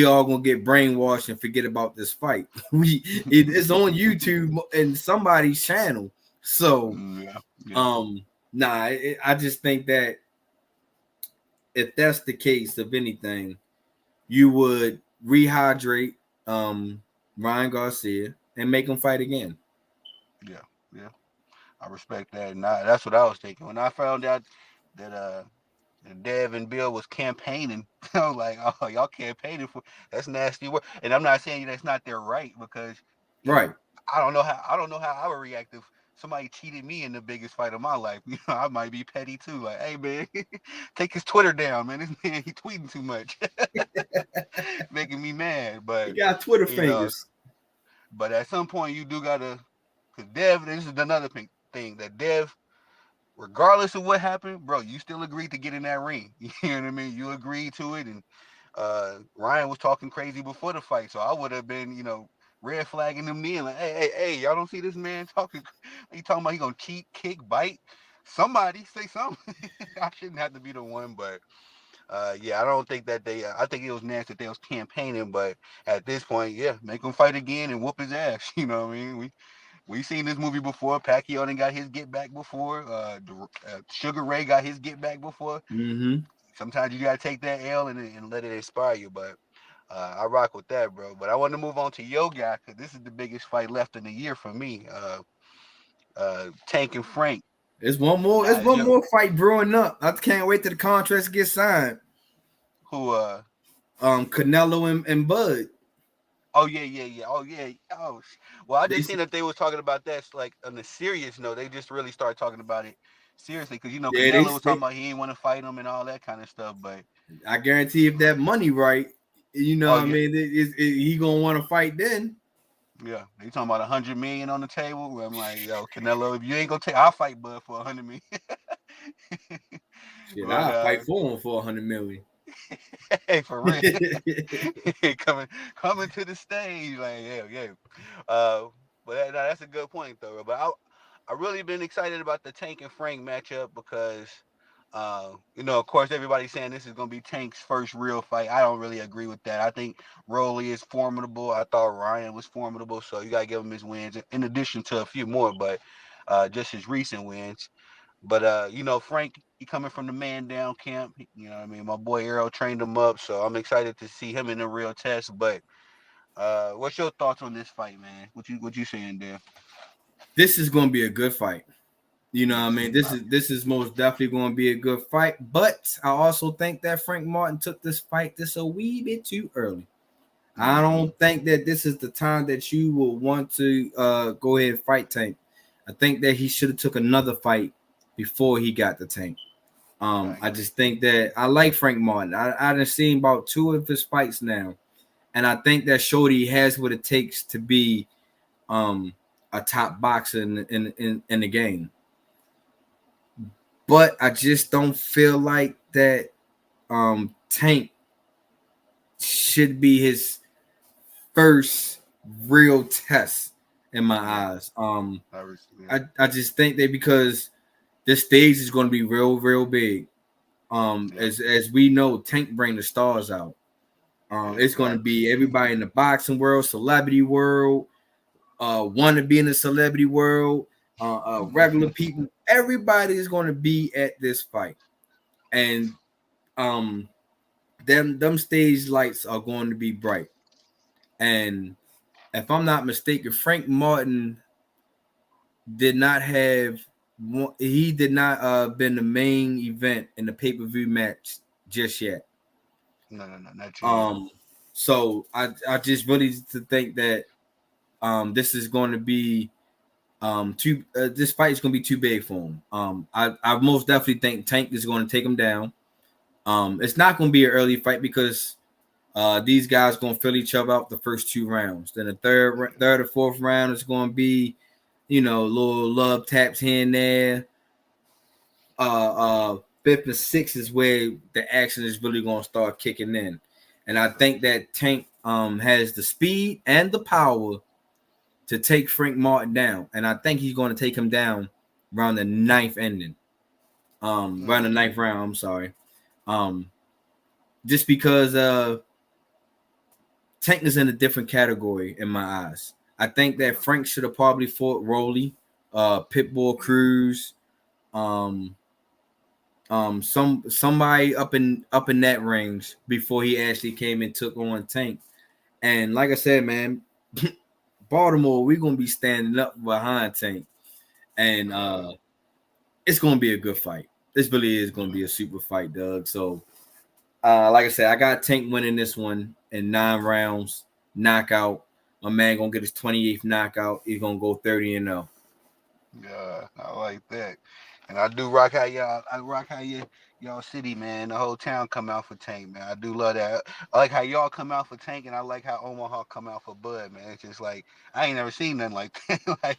all gonna get brainwashed and forget about this fight. It's on YouTube and somebody's channel. So yeah. I just think that if that's the case, of anything, you would rehydrate Ryan Garcia and make him fight again. Yeah, yeah. I respect that. And that's what I was thinking. When I found out that Dev and Bill was campaigning, I was like, oh, y'all campaigning for that's nasty work. And I'm not saying that's not their right because, Right. I don't know how I would react if somebody cheated me in the biggest fight of my life. I might be petty too. Like, hey man, take his Twitter down, man. This man he tweeting too much, making me mad. He But got Twitter you know, fingers. but at some point you do gotta, because Dev. This is another thing that Dev, regardless of what happened, bro, you still agreed to get in that ring. You know what I mean? You agreed to it, and Ryan was talking crazy before the fight, so I would have been, red flagging them in like, hey, y'all don't see this man talking? He talking about he gonna cheat, kick, bite. Somebody say something. I shouldn't have to be the one, but yeah, I don't think that they. I think it was nasty that they was campaigning, but at this point, yeah, make him fight again and whoop his ass. You know what I mean? We seen this movie before. Pacquiao done got his get back before. Sugar Ray got his get back before. Mm-hmm. Sometimes you gotta take that L and let it inspire you. But I rock with that, bro. But I want to move on to your guy because this is the biggest fight left in the year for me. Tank and Frank. It's one more. It's Now, one more fight brewing up. I can't wait till the contracts get signed. who? Canelo and Bud. Oh yeah. Oh yeah. Oh, well, I They just seen that they was talking about that like on a serious note. They just really started talking about it seriously because yeah they, Canelo was talking about he didn't want to fight him and all that kind of stuff. But I guarantee if that money right, oh what I yeah, mean, he gonna want to fight then. yeah, they talking about 100 million on the table. I'm like, yo, Canelo, if you ain't gonna take, I'll fight Bud for 100 million. Shit, But I'll fight for him for 100 million. hey, for real, coming to the stage, like yeah. But that's a good point though. But I really been excited about the Tank and Frank matchup because, of course, everybody's saying this is gonna be Tank's first real fight. I don't really agree with that. I think Rolly is formidable. I thought Ryan was formidable, so you gotta give him his wins in addition to a few more, but just his recent wins. But Frank, he coming from the man down camp. You know what I mean? My boy Arrow trained him up, so I'm excited to see him in the real test. But what's your thoughts on this fight, man? What you saying there? This is gonna be a good fight. You know what I Yes. mean? This is most definitely going to be a good fight. But I also think that Frank Martin took this fight this a wee bit too early. I Mm-hmm. don't think that this is the time that you will want to go ahead and fight Tank. I think that he should have took another fight before he got the Tank. I I agree. just think that I like Frank Martin. I done seen about 2 of his fights now, and I think that Shorty has what it takes to be a top boxer in the game. But I just don't feel like that Tank should be his first real test in my Yeah. eyes. Yeah. I just think that because this stage is going to be real big. Yeah. As we know, Tank bring the stars out. It's going to Facts. be everybody in the boxing world, celebrity world, want to be in the celebrity world, regular people. Everybody is going to be at this fight, and um, them stage lights are going to be bright. And if I'm not mistaken, Frank Martin did not have he did not been the main event in the pay-per-view match just yet. No, not yet. Um, so I just really to think that this is going to be too this fight is going to be too big for him. I most definitely think Tank is going to take him down. It's not going to be an early fight because these guys going to fill each other out the first 2 rounds. Then the third or fourth round is going to be, little love taps here and there. Fifth and sixth is where the action is really going to start kicking in. And I think that Tank has the speed and the power to take Frank Martin down, and I think he's going to take him down around the ninth ending. Around the ninth round. I'm sorry. Just because Tank is in a different category in my eyes. I think that Frank should have probably fought Rolly, Pitbull Cruz, somebody up in that range before he actually came and took on Tank. And like I said, man, Baltimore, we're gonna be standing up behind Tank, and it's gonna be a good fight. This really is gonna be a super fight, Doug. So, like I said, I got Tank winning this one in 9 rounds, knockout. My man gonna get his 28th knockout. He's gonna go 30-0. Yeah, I like that. And I do rock how y'all. I rock how y'all city, man. The whole town come out for Tank, man. I do love that. I like how y'all come out for Tank, and I like how Omaha come out for Bud, man. It's just like I ain't never seen nothing like that. Like,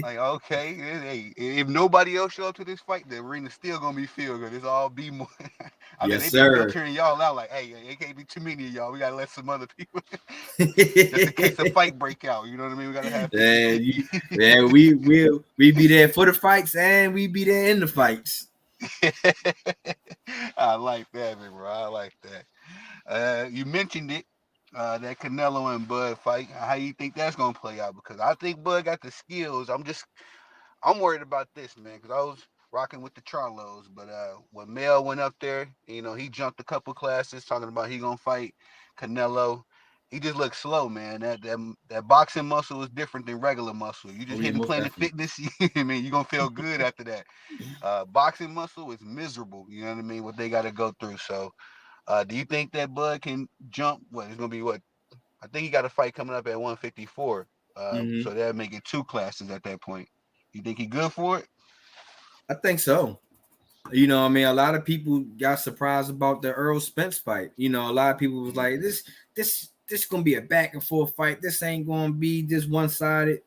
like okay, hey, if nobody else show up to this fight, the arena's still gonna be filled because it's all be more. I mean, Yes, they be sir. filtering y'all out. Like, hey, it can't be too many of y'all. We gotta let some other people, just in case a fight break out. You know what I mean? We gotta have 50-50. We be there for the fights and we be there in the fights. I like that, man, bro. I like that. You mentioned it, that Canelo and Bud fight. How you think that's gonna play out? Because I think Bud got the skills. I'm worried about this, man, because I was rocking with the Charlos, but when Mel went up there, he jumped a couple classes talking about he gonna fight Canelo. He just looked slow, man. That boxing muscle is different than regular muscle. You Oh just yeah, hitting most Planet definitely. Fitness, I mean, you're gonna feel good after that. Boxing muscle is miserable. You know what I mean? What they got to go through. So, do you think that Bud can jump? What it's gonna be? What I think he got a fight coming up at 154. Mm-hmm. So that'll make it 2 classes at that point. You think he good for it? I think so. I mean, a lot of people got surprised about the Earl Spence fight. A lot of people was like, this gonna be a back and forth fight. This ain't gonna be just one sided.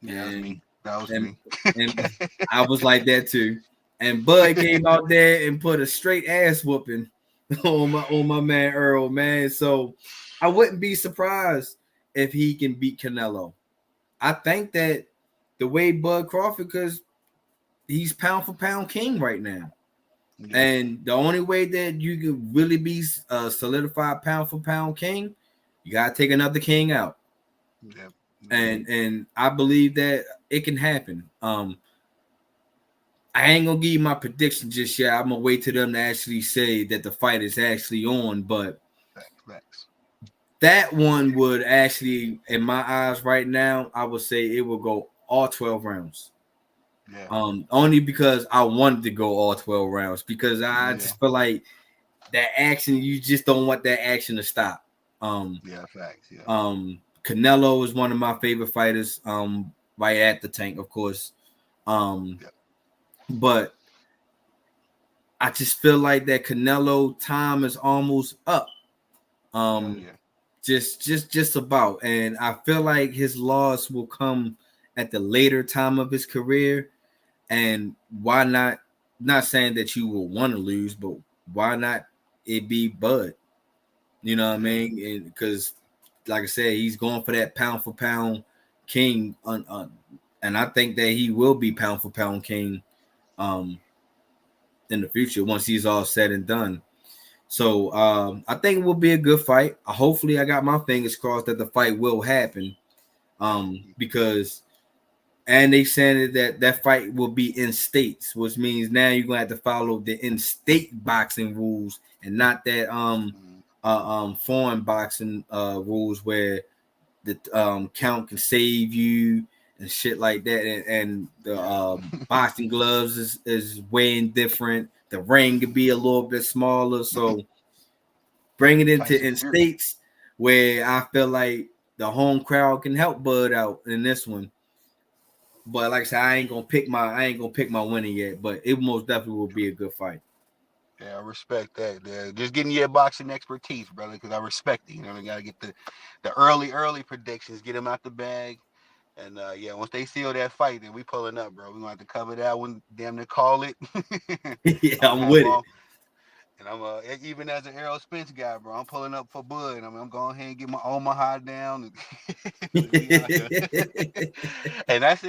Yeah, that was And me. That was and me. and I was like that too. And Bud came out there and put a straight ass whooping on my man Earl, man. So I wouldn't be surprised if he can beat Canelo. I think that the way Bud Crawford, because he's pound for pound king right now. Yeah, And the only way that you can really be a solidified pound for pound king, you gotta take another king out. yeah. And I believe that it can happen. I ain't gonna give you my prediction just yet. I'm gonna wait till them to actually say that the fight is actually on, but Facts. that one would actually, in my eyes right now, I would say it will go all 12 rounds. Yeah, Only because I wanted to go all 12 rounds because I yeah, just feel like that action, you just don't want that action to stop. yeah. Facts. Yeah, Canelo is one of my favorite fighters. Right at the Tank, of course. yeah, But I just feel like that Canelo time is almost up. yeah, Um, yeah. just about, and I feel like his loss will come at the later time of his career. And why not? Not saying that you will want to lose, but why not it be Bud? You know what I Yeah. mean? Because, like I said, he's going for that pound for pound king, and I think that he will be pound for pound king um, in the future once he's all said and done. So I think it will be a good fight. Hopefully, I got my fingers crossed that the fight will happen because and they said that fight will be in states, which means now you're gonna have to follow the in-state boxing rules and not that foreign boxing rules where the count can save you and shit like that, and the Yeah. boxing gloves is weighing different. The ring could be a little bit smaller, so bring it Fight into in security. states where I feel like the home crowd can help Bud out in this one. But like I said, I ain't gonna pick my winner yet, but it most definitely will be a good fight. Yeah, I respect that. Yeah. Just getting your boxing expertise, brother, because I respect it. We gotta get the early predictions, get them out the bag. And yeah, once they seal that fight, then we pulling up, bro. We gonna have to cover that one. Damn near call it. Yeah, I'm gonna I'm have with it. all. And I'm even as an Errol Spence guy, bro, I'm pulling up for Bud. I'm going ahead and get my Omaha down. We out here. And that's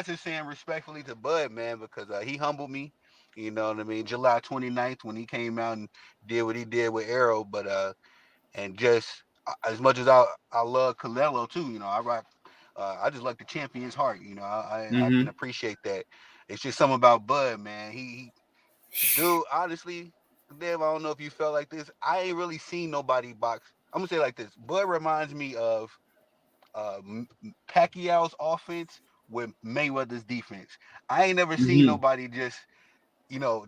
just saying respectfully to Bud, man, because he humbled me. You know what I mean? July 29th when he came out and did what he did with Arrow, but and just as much as I love Canelo too, you know, I just like the champion's heart. You know, I can Hmm. appreciate that. It's just something about Bud, man. Dude, honestly, Dev, I don't know if you felt like this. I ain't really seen nobody box. I'm gonna say it like this. Bud reminds me of Pacquiao's offense with Mayweather's defense. I ain't never seen Hmm. nobody just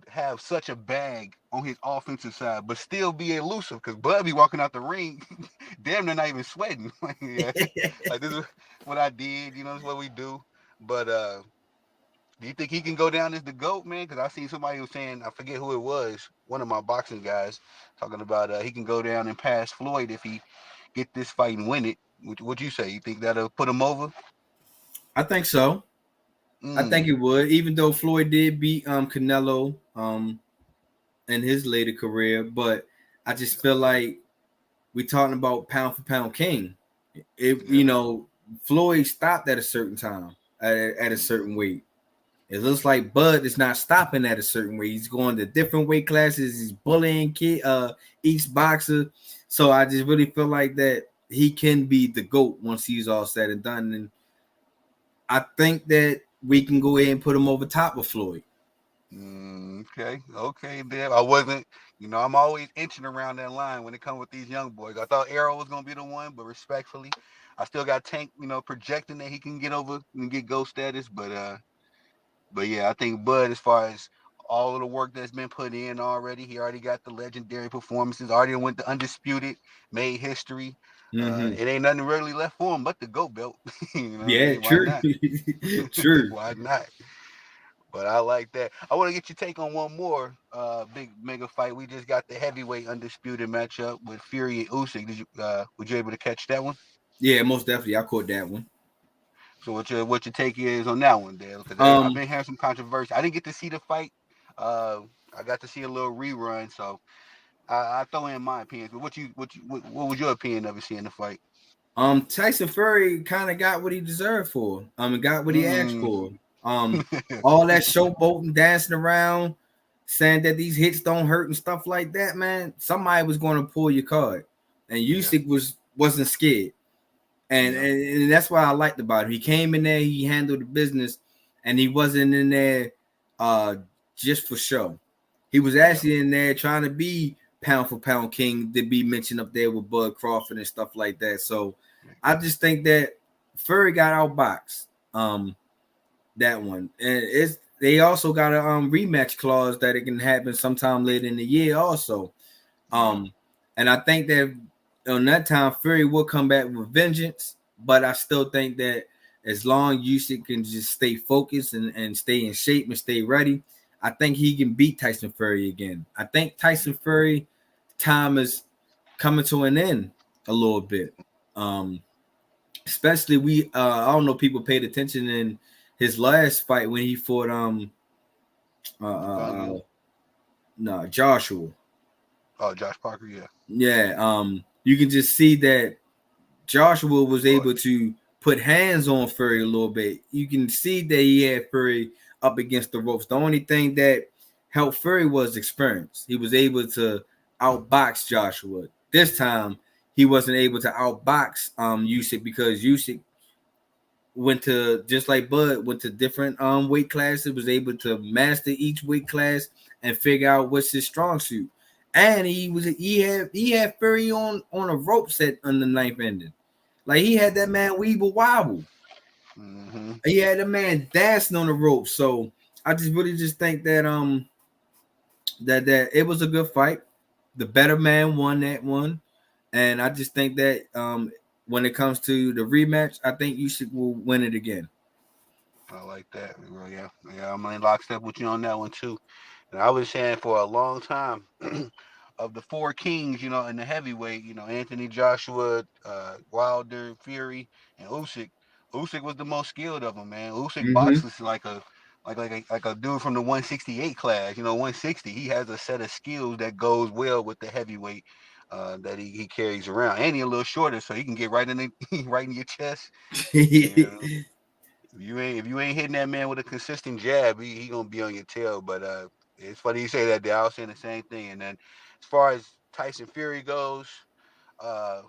have such a bag on his offensive side, but still be elusive. Because Bud be walking out the ring, damn, they're not even sweating. Yeah, like this is what I did. You know, this is what we do. But do you think he can go down as the GOAT, man? Because I seen somebody who was saying, I forget who it was, one of my boxing guys, talking about he can go down and pass Floyd if he get this fight and win it. What you say? You think that'll put him over? I think so. I think Mm, it would, even though Floyd did beat Canelo in his later career, but I just feel like we talking about pound for pound king. It yeah. Floyd stopped at a certain time at a certain weight. It looks like Bud is not stopping at a certain weight. He's going to different weight classes. He's bullying each boxer. So I just really feel like that he can be the GOAT once he's all said and done. And I think that we can go ahead and put him over top of Floyd. Okay, Deb. I wasn't, I'm always inching around that line when it comes with these young boys. I thought Arrow was gonna be the one, but respectfully, I still got Tank, projecting that he can get over and get GOAT status. But yeah, I think Bud, as far as all of the work that's been put in already, he already got the legendary performances. Already went to undisputed, made history. Mm-hmm. It ain't nothing really left for him but the GOAT belt. You know what I Yeah, mean? Why true. not? True. Why not? But I like that. I want to get your take on one more big mega fight. We just got the heavyweight undisputed matchup with Fury and Usyk. Were you able to catch that one? Yeah, most definitely. I caught that one. So what your take is on that one, Dale? Because I've Um, been hearing some controversy. I didn't get to see the fight. Uh, I got to see a little rerun, so I throw in my opinion. But what was your opinion of it seeing the fight? Tyson Fury kind of got what he deserved for. And got what he asked Mm. for. Um, all that showboating, dancing around, saying that these hits don't hurt and stuff like that, man. Somebody was going to pull your card, and Yeah, Usyk wasn't scared, and, yeah, and and that's what I liked about him. He came in there, he handled the business, and he wasn't in there uh just for show. He was yeah. actually in there trying to be pound for pound king to be mentioned up there with Bud Crawford and stuff like that. So I just think that Fury got outboxed. That one. And it's they also got a rematch clause that it can happen sometime later in the year also. Yeah. Um and I think that on that time Fury will come back with vengeance, but I still think that as long as Usyk can just stay focused and stay in shape and stay ready, I think he can beat Tyson Fury again. I think Tyson Fury time is coming to an end a little bit. Um Especially I don't know people paid attention in his last fight when he fought uh, uh, Gungan. uh no Joshua. Oh, Josh Parker. Yeah. Yeah, you can just see that Joshua was Boy. able to put hands on Fury a little bit. You can see that he had Fury up against the ropes. The only thing that helped Fury was experience. He was able to outbox Joshua. This time he wasn't able to outbox Usyk because Usyk went to just like Bud went to different weight classes, was able to master each weight class and figure out what's his strong suit. And he had Fury on a rope set on the ninth ending. Like he had that man weeble wobble. Mm-hmm. He had the man dancing on the rope. So I just really just think that that it was a good fight. The better man won that one. And I just think that when it comes to the rematch, I think Usyk will win it again. I like that. Well, yeah, yeah. I'm in lockstep with you on that one too. And I was saying for a long time, of the four kings, in the heavyweight, Anthony Joshua, Wilder, Fury, and Usyk. Usyk was the most skilled of them, man. Usyk Mm-hmm. boxes like a like a dude from the 168 class. 160. He has a set of skills that goes well with the heavyweight that he carries around, and he a little shorter, so he can get right in right in your chest. And if you ain't hitting that man with a consistent jab, he gonna be on your tail. But it's funny you say that. I was saying the same thing. And then as far as Tyson Fury goes, uh,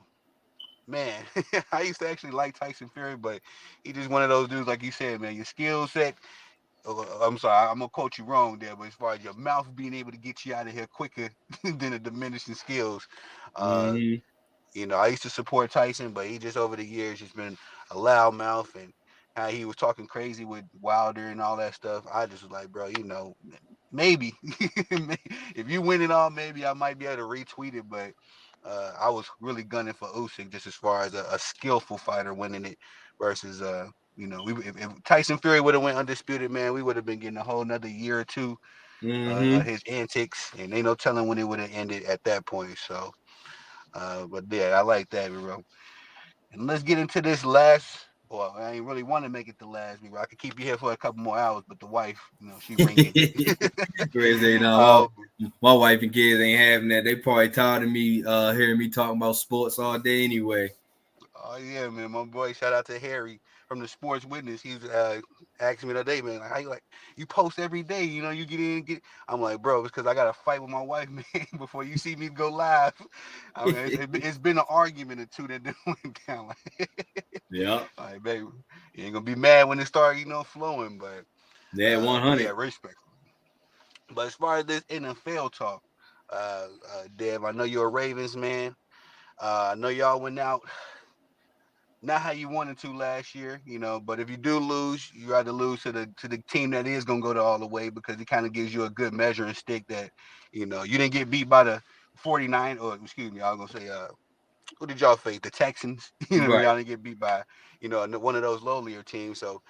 man, I used to actually like Tyson Fury, but he just one of those dudes, like you said, man. Your skill set. I'm sorry, I'm gonna quote you wrong there, but as far as your mouth being able to get you out of here quicker than the diminishing skills, uh, Mm-hmm. I used to support Tyson, but he just over the years just been a loudmouth, and how he was talking crazy with Wilder and all that stuff. I just was like, bro, maybe if you win it all, maybe I might be able to retweet it, but I was really gunning for Usyk just as far as a skillful fighter winning it versus if Tyson Fury would have went undisputed, man, we would have been getting a whole another year or two of Mm-hmm. his antics, and ain't no telling when it would have ended at that point. So, but yeah, I like that, bro. And let's get into this last. Well, I ain't really want to make it the last, bro. I could keep you here for a couple more hours, but the wife, she ringing. Crazy, uh, my wife and kids ain't having that. They probably tired of me hearing me talking about sports all day anyway. oh yeah, man, my boy. Shout out to Harry from the Sports Witness. He's asking me the other day, man, like, how you post every day? You get in, get. I'm like, bro, it's because I got to fight with my wife, man, before you see me go live. I mean, it's been an argument or two that went down. Yeah, Like, baby, you ain't gonna be mad when it start, flowing, yeah, but yeah, 100. respect. But as far as this NFL talk, Dev, I know you're a Ravens man. I know y'all went out not how you wanted to last year, but if you do lose, you rather lose to the team that is gonna go to all the way, because it kind of gives you a good measuring stick that, you didn't get beat by the 49, or excuse me, I was gonna say who did y'all face? The Texans. Right. Y'all didn't get beat by, one of those lowlier teams. So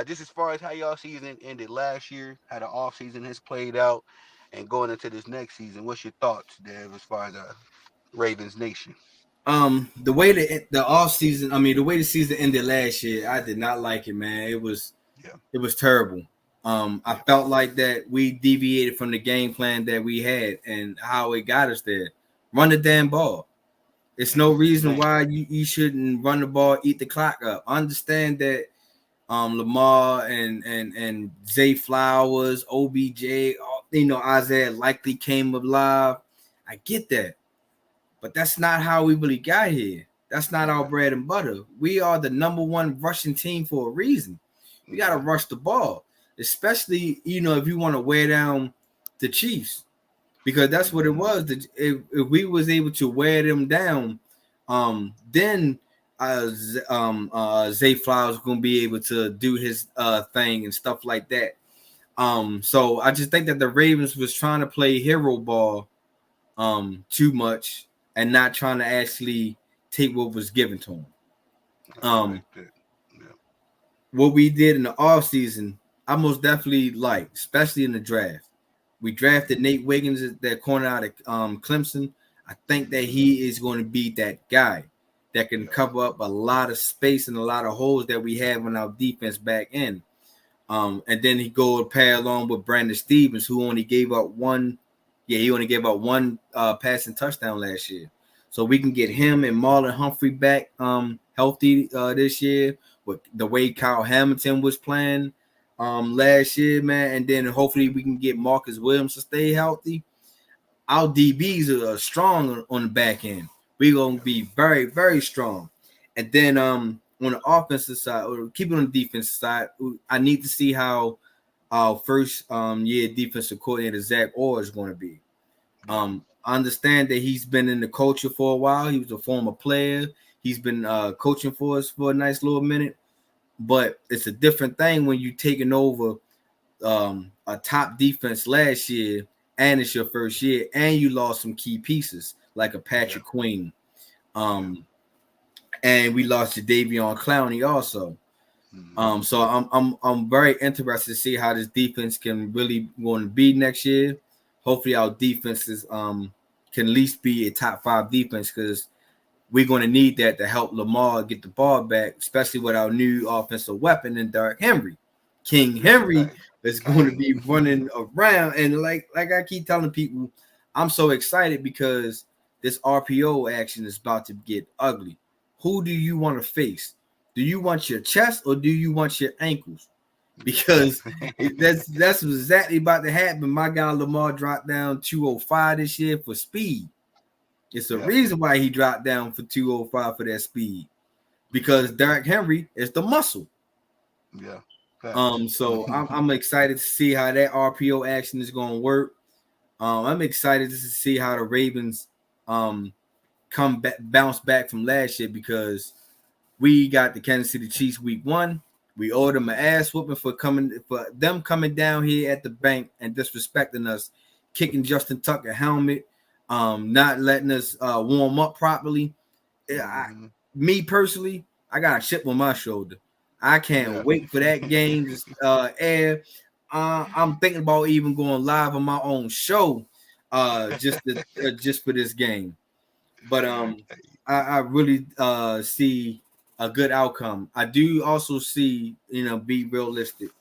just as far as how y'all season ended last year, how the off season has played out, and going into this next season, what's your thoughts, Dev, as far as Ravens Nation? The way the off season, I mean, the way the season ended last year, I did not like it, man. Yeah, It was terrible. I yeah, felt like that we deviated from the game plan that we had and how it got us there. Run the damn ball. It's no reason man, why you shouldn't run the ball, eat the clock up. I understand that Lamar and Zay Flowers, OBJ, Isaiah likely came alive. I get that. But that's not how we really got here. That's not our right, bread and butter. We are the number one rushing team for a reason. We got to yeah, rush the ball, especially if you want to wear down the Chiefs, because that's what it mm-hmm. was. If we was able to wear them down, then Zay Flowers was gonna be able to do his thing and stuff like that. So I just think that the Ravens was trying to play hero ball too much and not trying to actually take what was given to them. I Um, respect that. Yeah, what we did in the offseason, I most definitely like, especially in the draft. We drafted Nate Wiggins, that corner out of Clemson. I think that mm-hmm. he is going to be that guy that can Yeah, cover up a lot of space and a lot of holes that we have in our defense back end. And then he go pair along with Brandon Stevens, who only gave up one. Yeah, he only gave up one passing touchdown last year. So we can get him and Marlon Humphrey back healthy this year with the way Kyle Hamilton was playing last year, man. And then hopefully we can get Marcus Williams to stay healthy. Our DBs are strong on the back end. We're gonna yeah, be very, very strong. And then on the offensive side, or keep it on the defensive side, I need to see how our first year defensive coordinator Zach Orr is going to be. yeah, I understand that he's been in the culture for a while. He was a former player. He's been coaching for us for a nice little minute. But it's a different thing when you're taking over a top defense last year, and it's your first year, and you lost some key pieces like a yeah, Patrick Queen, yeah. and we lost to Davion Clowney also. Mm-hmm. So I'm very interested to see how this defense can really going to be next year. Hopefully, our defenses can at least be a top 5 defense, because we're going to need that to help Lamar get the ball back, especially with our new offensive weapon in Derrick Henry. King Yeah, Henry facts. is going to be running around. And like I keep telling people, I'm so excited because this RPO action is about to get ugly. Who do you want to face? Do you want your chest or do you want your ankles? Yeah, Because facts. that's exactly about to happen. My guy Lamar dropped down 205 this year for speed. It's a Yeah, reason why he dropped down for 205 for that speed. Because Derrick Henry is the muscle. yeah, facts. So I'm excited to see how that RPO action is going to work. I'm excited to see how the Ravens come back, bounce back from last year because we got the Kansas City Chiefs week 1. We owed them an ass whooping for them coming down here at the bank and disrespecting us, kicking Justin Tucker helmet, not letting us warm up properly. Mm-hmm. Me personally, I got a chip on my shoulder. I can't Yeah. wait for that game to air. I'm thinking about even going live on my own show, just for this game. But I really see a good outcome. I do also see, be realistic,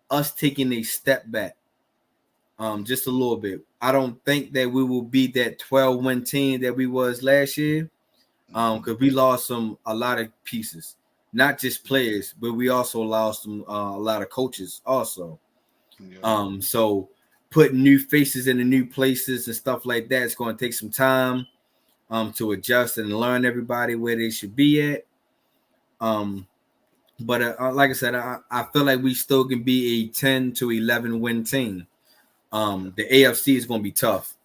us taking a step back, just a little bit. I don't think that we will be that 12-win team that we was last year, Mm-hmm. because we lost a lot of pieces, not just players, but we also lost a lot of coaches also. Yeah. So putting new faces in the new places and stuff like that is going to take some time to adjust and learn everybody where they should be at. But like I said, I feel like we still can be a 10 to 11 win team. Yeah. The AFC is going to be tough.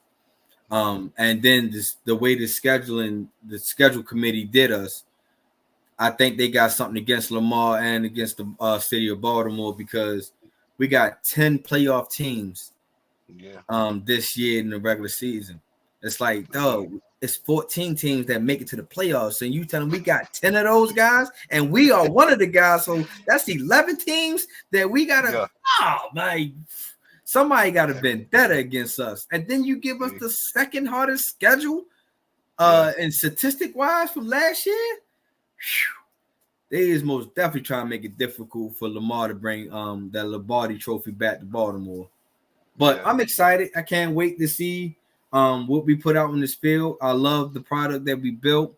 Mm-hmm. And then the way the schedule committee did us, I think they got something against Lamar and against the city of Baltimore because we got 10 playoff teams Yeah. this year in the regular season. It's like, Agreed. it's 14 teams that make it to the playoffs, and you tell them we got 10 of those guys, and we are one of the guys. So that's 11 teams that we gotta. Yeah. Oh my! Somebody got a Yeah. vendetta against us, and then you give us Yeah. the second hardest schedule, Yeah. and statistic wise from last year. Whew, they is most definitely trying to make it difficult for Lamar to bring that Lombardi trophy back to Baltimore. But Yeah. I'm excited. I can't wait to see what we put out in this field. I love the product that we built.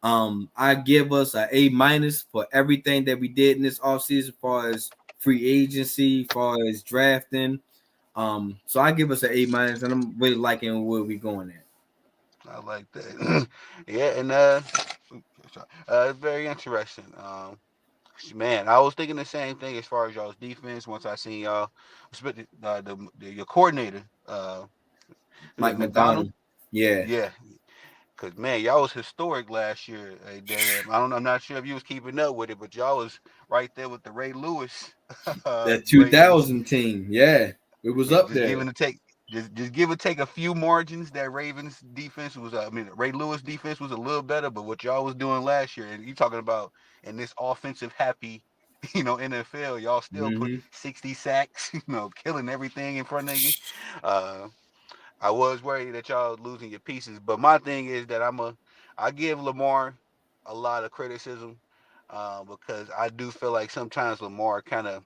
I give us an A- for everything that we did in this offseason as far as free agency, as far as drafting. So I give us an A-, and I'm really liking where we're going at. I like that. Yeah, and it's very interesting. Man, I was thinking the same thing as far as y'all's defense. Once I seen y'all, your coordinator, is it Mike McDonald? McDonald. Yeah. Yeah, cause man, y'all was historic last year. I'm not sure if you was keeping up with it, but y'all was right there with the Ray Lewis That Ravens. 2000 team. Yeah. It was Yeah, up just there. giving to take, just give or take a few margins. That Ravens defense was, Ray Lewis defense was a little better, but what y'all was doing last year, and you talking about in this offensive happy, NFL, y'all still put Mm-hmm. 60 sacks, killing everything in front of you. Uh, I was worried that y'all losing your pieces, but my thing is that I give Lamar a lot of criticism, because I do feel like sometimes Lamar kind of,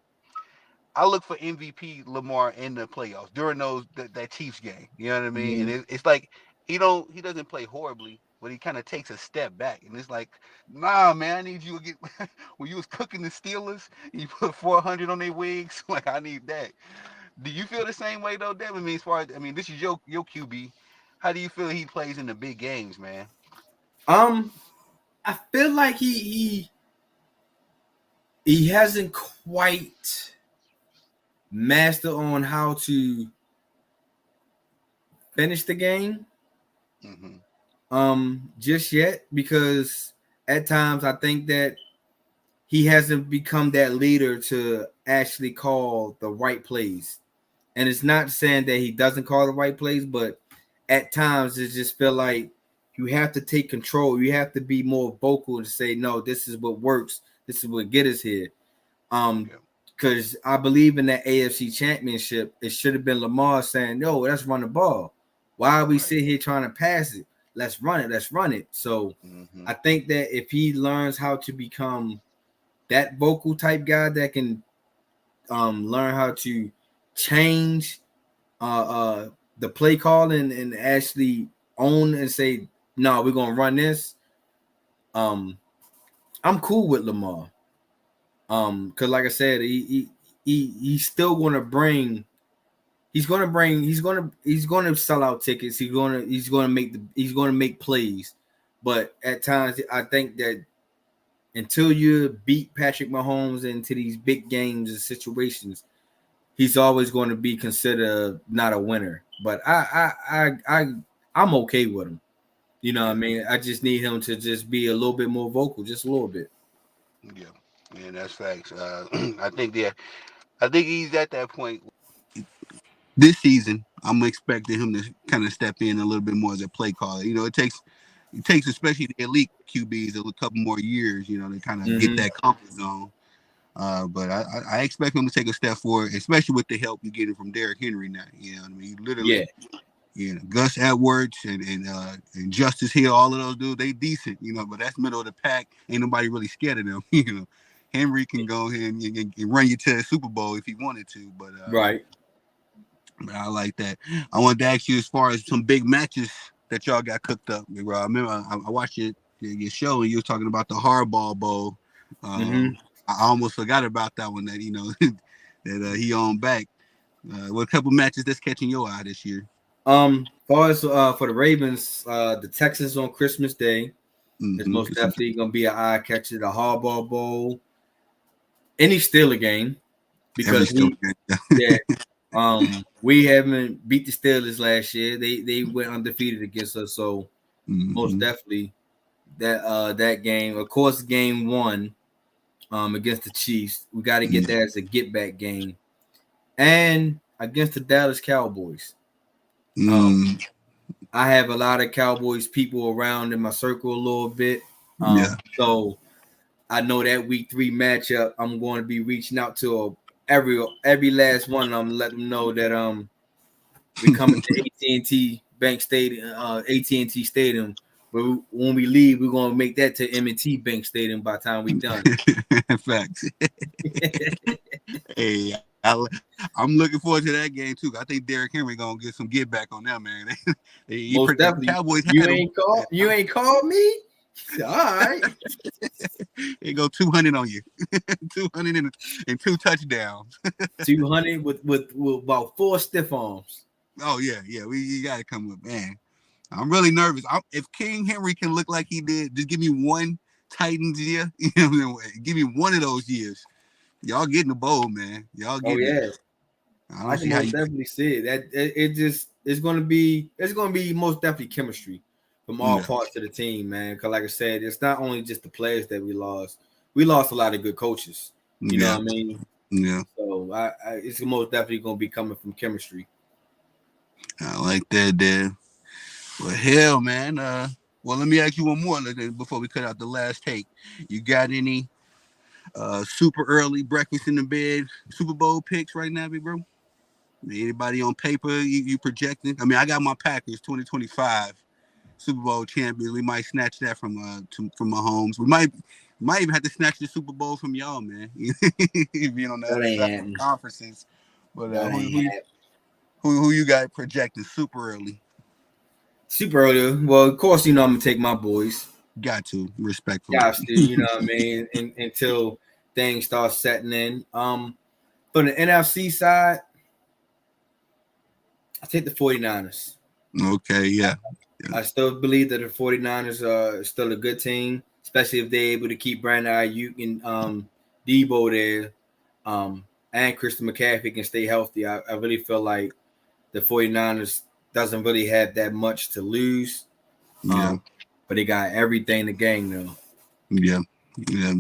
I look for MVP Lamar in the playoffs during that Chiefs game. You know what I mean? And Mm-hmm. it's like he doesn't play horribly, but he kind of takes a step back, and it's like, nah, man, I need you to get when you was cooking the Steelers, you put 400 on their wigs. Like I need that. Do you feel the same way though, Devin? I mean, as far as this is your QB. How do you feel he plays in the big games, man? Um, I feel like he hasn't quite mastered on how to finish the game Mm-hmm. just yet, because at times I think that he hasn't become that leader to actually call the right plays. And it's not saying that he doesn't call the right plays, but at times it just feel like you have to take control. You have to be more vocal to say, no, this is what works. This is what get us here. Um, Yeah. because I believe in that AFC championship, it should have been Lamar saying, "No, let's run the ball. Why are we Right. sit here trying to pass it? Let's run it. Let's run it." So Mm-hmm. I think that if he learns how to become that vocal type guy that can learn how to change the play call and actually own and say, no, we're gonna run this. I'm cool with Lamar. Because like I said, he's still gonna bring. He's gonna sell out tickets. He's gonna make plays. But at times, I think that until you beat Patrick Mahomes into these big games and situations, he's always going to be considered not a winner. But I'm okay with him. You know what I mean? I just need him to just be a little bit more vocal, just a little bit. Yeah, yeah, that's facts. I think he's at that point this season. I'm expecting him to kind of step in a little bit more as a play caller. You know, it takes especially the elite QBs a couple more years, you know, to kind of get that comfort zone. But I expect him to take a step forward, especially with the help you're getting from Derrick Henry now. You know what I mean? Literally, you know, Gus Edwards and Justice Hill, all of those dudes, they decent, you know, but that's middle of the pack. Ain't nobody really scared of them, you know. Henry can go ahead and run you to the Super Bowl if he wanted to, but Right. But I like that. I wanted to ask you as far as some big matches that y'all got cooked up, bro. I remember I watched your show and you were talking about the Hardball Bowl. I almost forgot about that one. That you know that he on back. What a couple matches that's catching your eye this year? Far as for the Ravens, the Texans on Christmas Day is most It's definitely gonna be an eye catcher. The Hardball Bowl, any Steeler game, every because still. we haven't beat the Steelers last year. They went undefeated against us, so most definitely that game. Of course, game one against the Chiefs. We got to get that as a get back game, and against the Dallas Cowboys. I have a lot of Cowboys people around in my circle a little bit. So I know that week 3 matchup, I'm going to be reaching out to every last one of them, let them know that we coming to AT&T Bank Stadium, AT&T Stadium. But when we leave, we're gonna make that to M&T Bank Stadium by the time we done. Facts. Hey, I'm looking forward to that game too. I think Derrick Henry gonna get some get back on that, man. Most definitely. Cowboys you ain't called me. All right. They go 200 on you. 200 and 2 touchdowns. 200 with about 4 stiff arms. Oh yeah. You gotta come up, man. I'm really nervous. If King Henry can look like he did, just give me one Titans year. You know, give me one of those years. Y'all getting the bowl, man. Y'all getting it. I can most definitely see it. That it's gonna be most definitely chemistry from all parts of the team, man. Because like I said, it's not only just the players that we lost. We lost a lot of good coaches. You know what I mean? Yeah. So it's most definitely gonna be coming from chemistry. I like that, Dad. Well, hell, man. Well, let me ask you one more before we cut out the last take. You got any super early breakfast in the bed Super Bowl picks right now, big bro? Anybody on paper you projecting? I mean, I got my Packers 2025 Super Bowl champions. We might snatch that from Mahomes. We might even have to snatch the Super Bowl from y'all, man. Being on the other side of conferences. But who you got projected super early? Super early. Well, of course, you know I'm gonna take my boys. Got to respectfully. Got to, you know what I mean, until things start setting in. From the NFC side, I take the 49ers. Okay, yeah. I still believe that the 49ers are still a good team, especially if they're able to keep Brandon Ayuk and Debo there, and Christian McCaffrey can stay healthy. I really feel like the 49ers doesn't really have that much to lose. But they got everything to gain now. Yeah,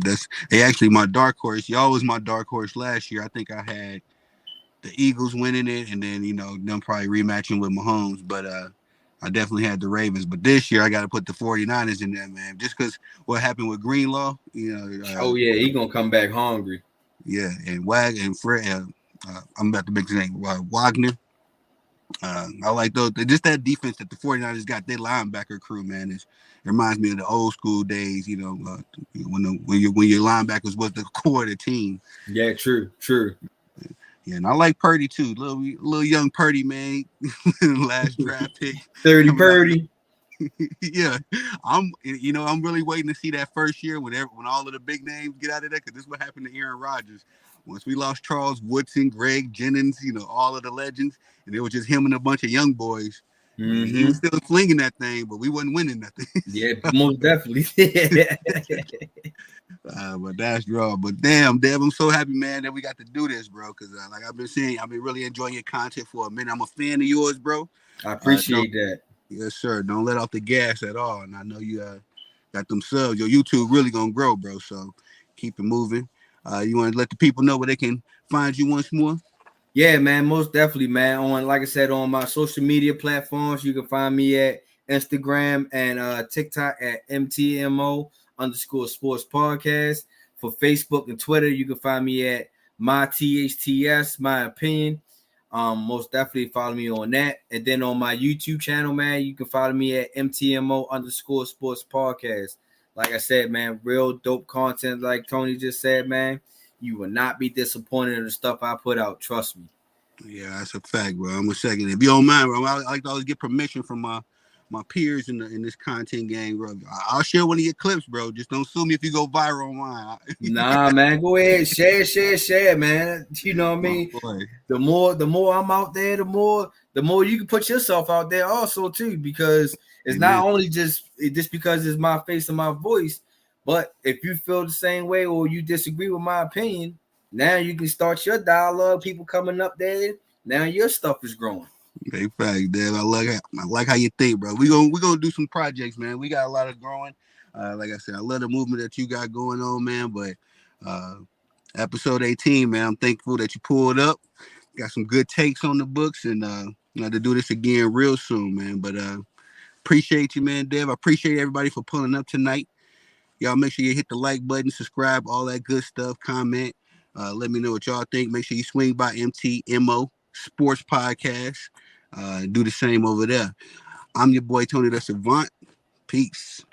that's actually my dark horse. Y'all was my dark horse last year. I think I had the Eagles winning it, and then them probably rematching with Mahomes. But I definitely had the Ravens. But this year I got to put the 49ers in there, man. Just because what happened with Greenlaw, he gonna come back hungry. Yeah, and Fred. I'm about to make his name Wagner. I like those. Just that defense that the 49ers got, their linebacker crew, man. It reminds me of the old school days, when your linebackers was the core of the team. Yeah, true. Yeah, and I like Purdy too. Little young Purdy, man. Last draft pick 30 coming out of Purdy. yeah, I'm really waiting to see that first year when all of the big names get out of there, because this is what happened to Aaron Rodgers. Once we lost Charles Woodson, Greg Jennings, all of the legends, and it was just him and a bunch of young boys. Man, he was Mm-hmm. still flinging that thing, but we wasn't winning nothing. Yeah, most definitely. But that's draw. But damn, Dev, I'm so happy, man, that we got to do this, bro. Because like I've been saying, I've been really enjoying your content for a minute. I'm a fan of yours, bro. I Don't appreciate that. Yes, sir. Don't let off the gas at all. And I know you got them subs. Your YouTube really gonna grow, bro. So keep it moving. You want to let the people know where they can find you once more? Yeah, man, most definitely, man. On like I said, on my social media platforms, you can find me at Instagram and TikTok at MTMO underscore sports podcast. For Facebook and Twitter, you can find me at my THTS, my opinion. Most definitely follow me on that. And then on my YouTube channel, man, you can follow me at MTMO underscore sports podcast. Like I said, man, real dope content, like Tony just said, man. You will not be disappointed in the stuff I put out. Trust me. Yeah, that's a fact, bro. I'm gonna second it. If you don't mind, bro, I like to always get permission from my peers in this content game, bro. I'll share one of your clips, bro. Just don't sue me if you go viral online. Nah, man, go ahead, share, man. You know what I My mean? boy. The more I'm out there, the more you can put yourself out there also too, because it's not Amen. only just because it's my face and my voice, but if you feel the same way or you disagree with my opinion, now you can start your dialogue. People coming up there, now your stuff is growing. Big fact, Dave. I like how you think, bro. We gonna do some projects, man. We got a lot of growing. Like I said, I love the movement that you got going on, man. But uh, episode 18, man, I'm thankful that you pulled up. Got some good takes on the books, and to do this again real soon, man. But appreciate you, man, Dev. I appreciate everybody for pulling up tonight. Y'all make sure you hit the like button, subscribe, all that good stuff, comment. Let me know what y'all think. Make sure you swing by MTMO Sports Podcast. Do the same over there. I'm your boy Tony the Savant. Peace.